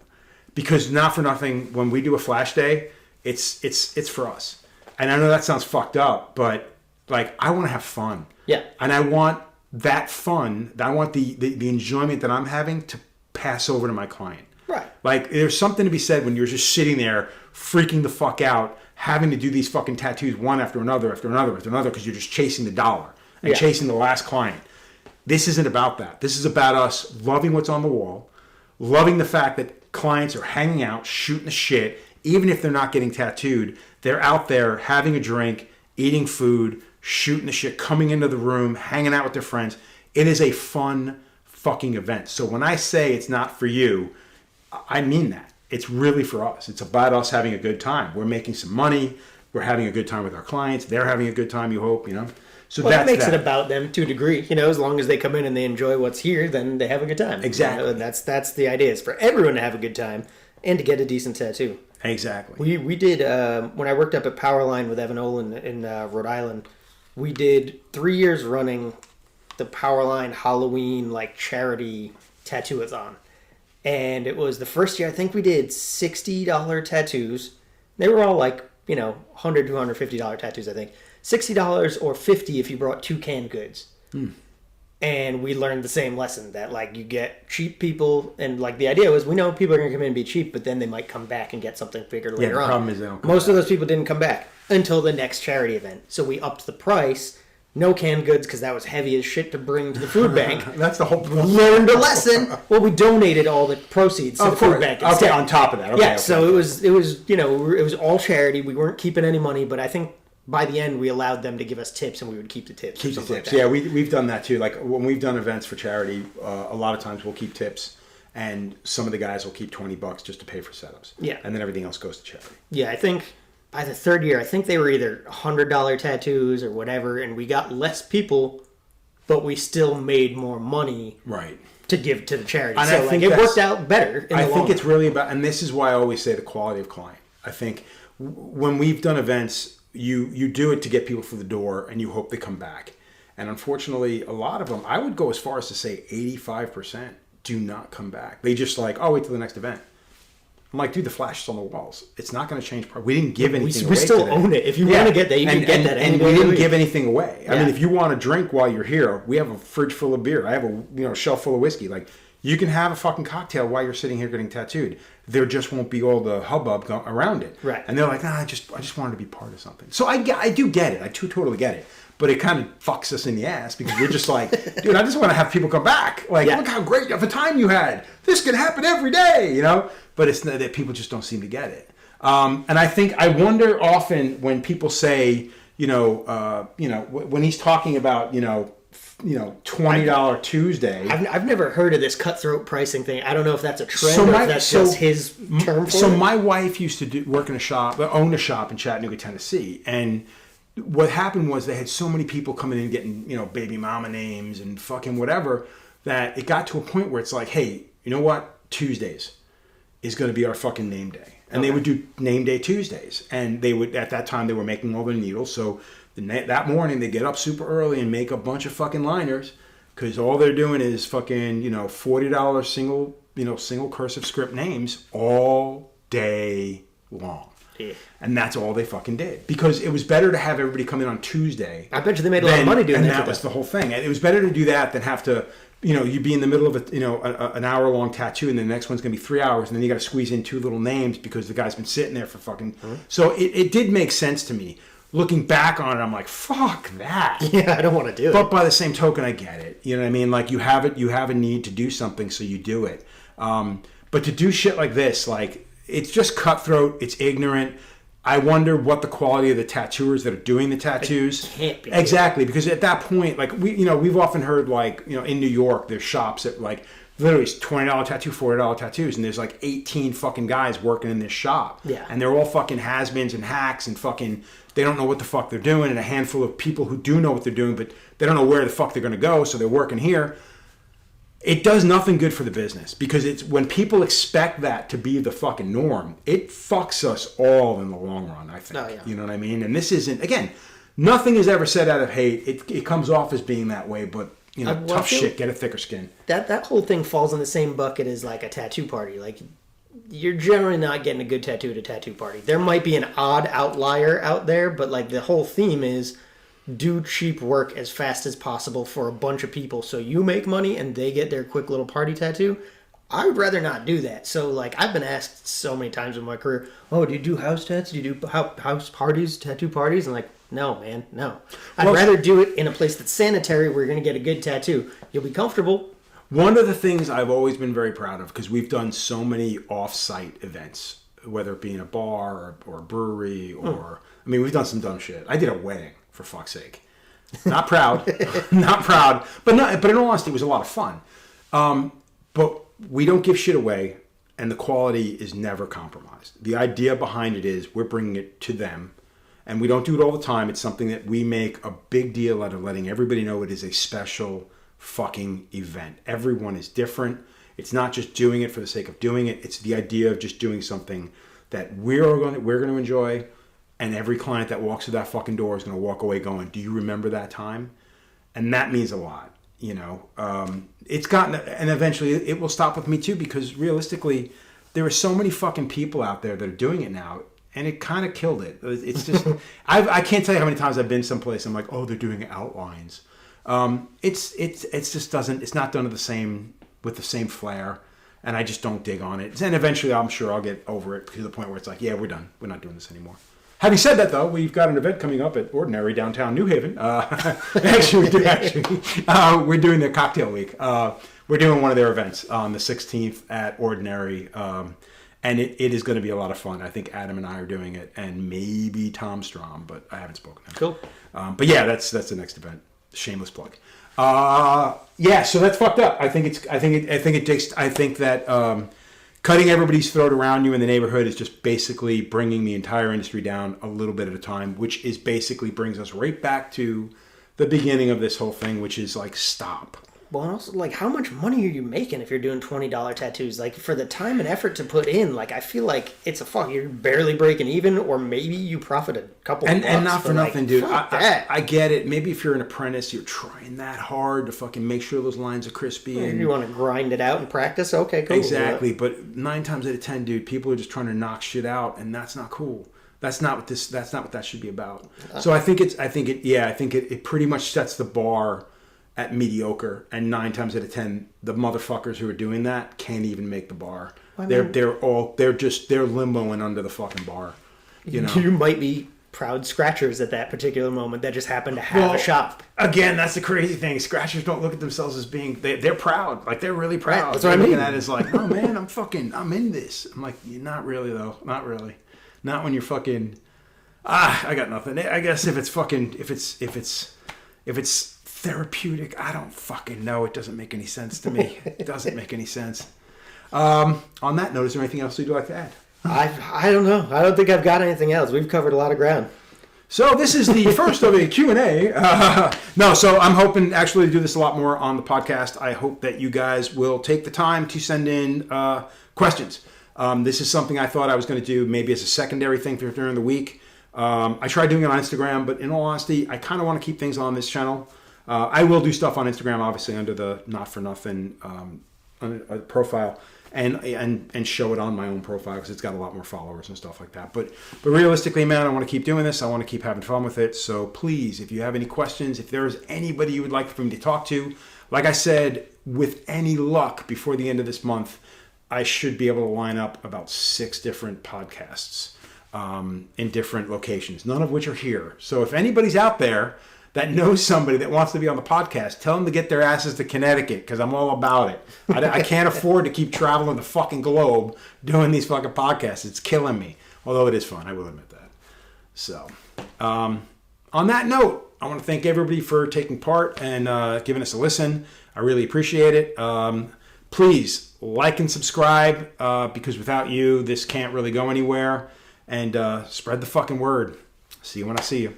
Because not for nothing, when we do a flash day, it's for us. And I know that sounds fucked up, but like, I want to have fun. Yeah. And I want that fun, I want the enjoyment that I'm having to pass over to my client. Right. Like, there's something to be said when you're just sitting there freaking the fuck out, having to do these fucking tattoos one after another, because you're just chasing the dollar and chasing the last client. This isn't about that. This is about us loving what's on the wall, loving the fact that clients are hanging out, shooting the shit, even if they're not getting tattooed. They're out there having a drink, eating food, shooting the shit, coming into the room, hanging out with their friends. It is a fun fucking event. So when I say it's not for you, I mean that. It's really for us. It's about us having a good time. We're making some money. We're having a good time with our clients. They're having a good time, you hope, So that makes it about them to a degree. As long as they come in and they enjoy what's here, then they have a good time. Exactly. And that's the idea. It's for everyone to have a good time and to get a decent tattoo. Exactly. We did, when I worked up at Powerline with Evan Olin in Rhode Island, we did 3 years running the Powerline Halloween charity tattoo-a-thon. And it was the first year, I think we did $60 tattoos. They were all $100 to $150 tattoos, I think. $60 or $50 if you brought 2 canned goods. And we learned the same lesson that you get cheap people, and the idea was we know people are going to come in and be cheap, but then they might come back and get something bigger later on. The problem is they don't come Most back. of those people didn't come back until the next charity event. So we upped the price. No canned goods because that was heavy as shit to bring to the food bank. That's the whole Learned a lesson. Well, we donated all the proceeds to the food bank instead. Okay, on top of that. Okay, yeah, so it was all charity. We weren't keeping any money, but I think by the end we allowed them to give us tips, and we would keep the tips. Keep the tips. Yeah, we've done that too. Like when we've done events for charity, a lot of times we'll keep tips, and some of the guys will keep $20 just to pay for setups. Yeah, and then everything else goes to charity. Yeah, I think by the third year, I think they were either $100 tattoos or whatever, and we got less people, but we still made more money. Right. To give to the charity. And so I think it worked out better in the long I think it's run. really about, and this is why I always say the quality of client. I think when we've done events, you do it to get people through the door, and you hope they come back. And unfortunately, a lot of them, I would go as far as to say 85% do not come back. They just wait till the next event. I'm like, dude, the flash is on the walls. It's not going to change. We didn't give anything away. We still today. own it. If you want to get that, you can get that. And we didn't give anything away. Yeah. I mean, if you want to drink while you're here, we have a fridge full of beer. I have a shelf full of whiskey. Like, You can have a fucking cocktail while you're sitting here getting tattooed. There just won't be all the hubbub around it. Right. And they're like, I just wanted to be part of something. So I do get it. I totally get it. But it kind of fucks us in the ass because we're just like, dude, I just want to have people come back. Like, look how great of a time you had. This can happen every day, you know? But it's not that people just don't seem to get it. And I wonder often when people say, when he's talking about, $20 Tuesday. I've never heard of this cutthroat pricing thing. I don't know if that's a trend or if that's just his term for it. So my wife used to own a shop in Chattanooga, Tennessee. And what happened was they had so many people coming in getting, baby mama names and fucking whatever, that it got to a point where it's like, hey, you know what? Tuesdays is going to be our fucking name day. And they would do name day Tuesdays. And they would, at that time, they were making all their needles. So that morning, they get up super early and make a bunch of fucking liners because all they're doing is fucking, $40 single cursive script names all day long. Yeah. And that's all they fucking did. Because it was better to have everybody come in on Tuesday. I bet you they made a lot of money doing that. And that was the whole thing. And it was better to do that than have to, you'd be in the middle of an hour-long tattoo and the next one's going to be 3 hours and then you got to squeeze in 2 little names because the guy's been sitting there for fucking... Mm-hmm. So it did make sense to me. Looking back on it, I'm like, fuck that. Yeah, I don't want to do it. But by the same token, I get it. You know what I mean? Like, you have a need to do something, so you do it. But to do shit like this, like, it's just cutthroat. It's ignorant. I wonder what the quality of the tattooers that are doing the tattoos. It can't be. Exactly, because at that point, like, we've often heard, like, in New York, there's shops that, like, literally it's $20 tattoo, $40 tattoos, and there's like 18 fucking guys working in this shop. Yeah. And they're all fucking has-beens and hacks and fucking, they don't know what the fuck they're doing, and a handful of people who do know what they're doing, but they don't know where the fuck they're going to go, so they're working here. It does nothing good for the business, because it's when people expect that to be the fucking norm, it fucks us all in the long run, I think. Oh, yeah. You know what I mean? And this isn't, again, nothing is ever said out of hate. It comes off as being that way, but tough shit, get a thicker skin. That whole thing falls in the same bucket as like a tattoo party. Like, you're generally not getting a good tattoo at a tattoo party. There might be an odd outlier out there, but like the whole theme is do cheap work as fast as possible for a bunch of people so you make money and they get their quick little party tattoo. I would rather not do that. So like, I've been asked so many times in my career, oh, do you do house tats? Do you do house parties, tattoo parties? And like, no, man, no. I'd rather do it in a place that's sanitary where you're going to get a good tattoo. You'll be comfortable. One of the things I've always been very proud of, because we've done so many off-site events, whether it be in a bar or a brewery or... I mean, we've done some dumb shit. I did a wedding, for fuck's sake. Not proud. Not proud. But in all honesty, it was a lot of fun. But we don't give shit away, and the quality is never compromised. The idea behind it is we're bringing it to them. And we don't do it all the time. It's something that we make a big deal out of letting everybody know it is a special fucking event. Everyone is different. It's not just doing it for the sake of doing it. It's the idea of just doing something that we're going to enjoy. And every client that walks through that fucking door is going to walk away going, do you remember that time? And that means a lot, It's gotten, and eventually it will stop with me too, because realistically, there are so many fucking people out there that are doing it now. And it kind of killed it. It's just, I can't tell you how many times I've been someplace. I'm like, oh, they're doing outlines. It's just doesn't. It's not done with the same flair, and I just don't dig on it. And eventually, I'm sure I'll get over it to the point where it's like, yeah, we're done. We're not doing this anymore. Having said that, though, we've got an event coming up at Ordinary downtown New Haven. We're doing their cocktail week. We're doing one of their events on the 16th at Ordinary. And it is going to be a lot of fun. I think Adam and I are doing it, and maybe Tom Strom, but I haven't spoken to him. Cool. But yeah, that's the next event. Shameless plug. Yeah, so that's fucked up. I think that cutting everybody's throat around you in the neighborhood is just basically bringing the entire industry down a little bit at a time, which is basically brings us right back to the beginning of this whole thing, which is like, stop. Well, and also, like, how much money are you making if you're doing $20 tattoos? Like, for the time and effort to put in, like, I feel like it's you're barely breaking even, or maybe you profit a couple bucks. And not for nothing, like, dude. I get it. Maybe if you're an apprentice, you're trying that hard to fucking make sure those lines are crispy. And you want to grind it out and practice? Okay, cool. Exactly. But 9 times out of 10, dude, people are just trying to knock shit out, and that's not cool. That's not what that should be about. So I think it pretty much sets the bar at mediocre, and 9 times out of 10, the motherfuckers who are doing that can't even make the bar. They're limboing under the fucking bar. You know, you might be proud scratchers at that particular moment that just happen to have a shop. Again, that's the crazy thing. Scratchers don't look at themselves as being they're proud. Like, they're really proud. Right, that's what I mean. Looking at it as like, oh man, I'm in this. I'm like, you're not really though. Not really. Not when you're fucking. I got nothing. I guess if it's therapeutic, I don't fucking know. It doesn't make any sense to me. It doesn't make any sense. On that note, is there anything else you'd like to add? I don't know. I don't think I've got anything else. We've covered a lot of ground. So this is the first of a Q&A. So I'm hoping actually to do this a lot more on the podcast. I hope that you guys will take the time to send in questions. This is something I thought I was going to do maybe as a secondary thing during the week. I tried doing it on Instagram, but in all honesty, I kind of want to keep things on this channel. I will do stuff on Instagram, obviously, under the Not For Nothing profile. And show it on my own profile because it's got a lot more followers and stuff like that. But realistically, man, I want to keep doing this. I want to keep having fun with it. So please, if you have any questions, if there is anybody you would like for me to talk to, like I said, with any luck, before the end of this month, I should be able to line up about 6 different podcasts in different locations, none of which are here. So if anybody's out there that knows somebody that wants to be on the podcast, tell them to get their asses to Connecticut, because I'm all about it. I can't afford to keep traveling the fucking globe doing these fucking podcasts. It's killing me. Although it is fun, I will admit that. So, on that note, I want to thank everybody for taking part and giving us a listen. I really appreciate it. Please like and subscribe, because without you, this can't really go anywhere. And spread the fucking word. See you when I see you.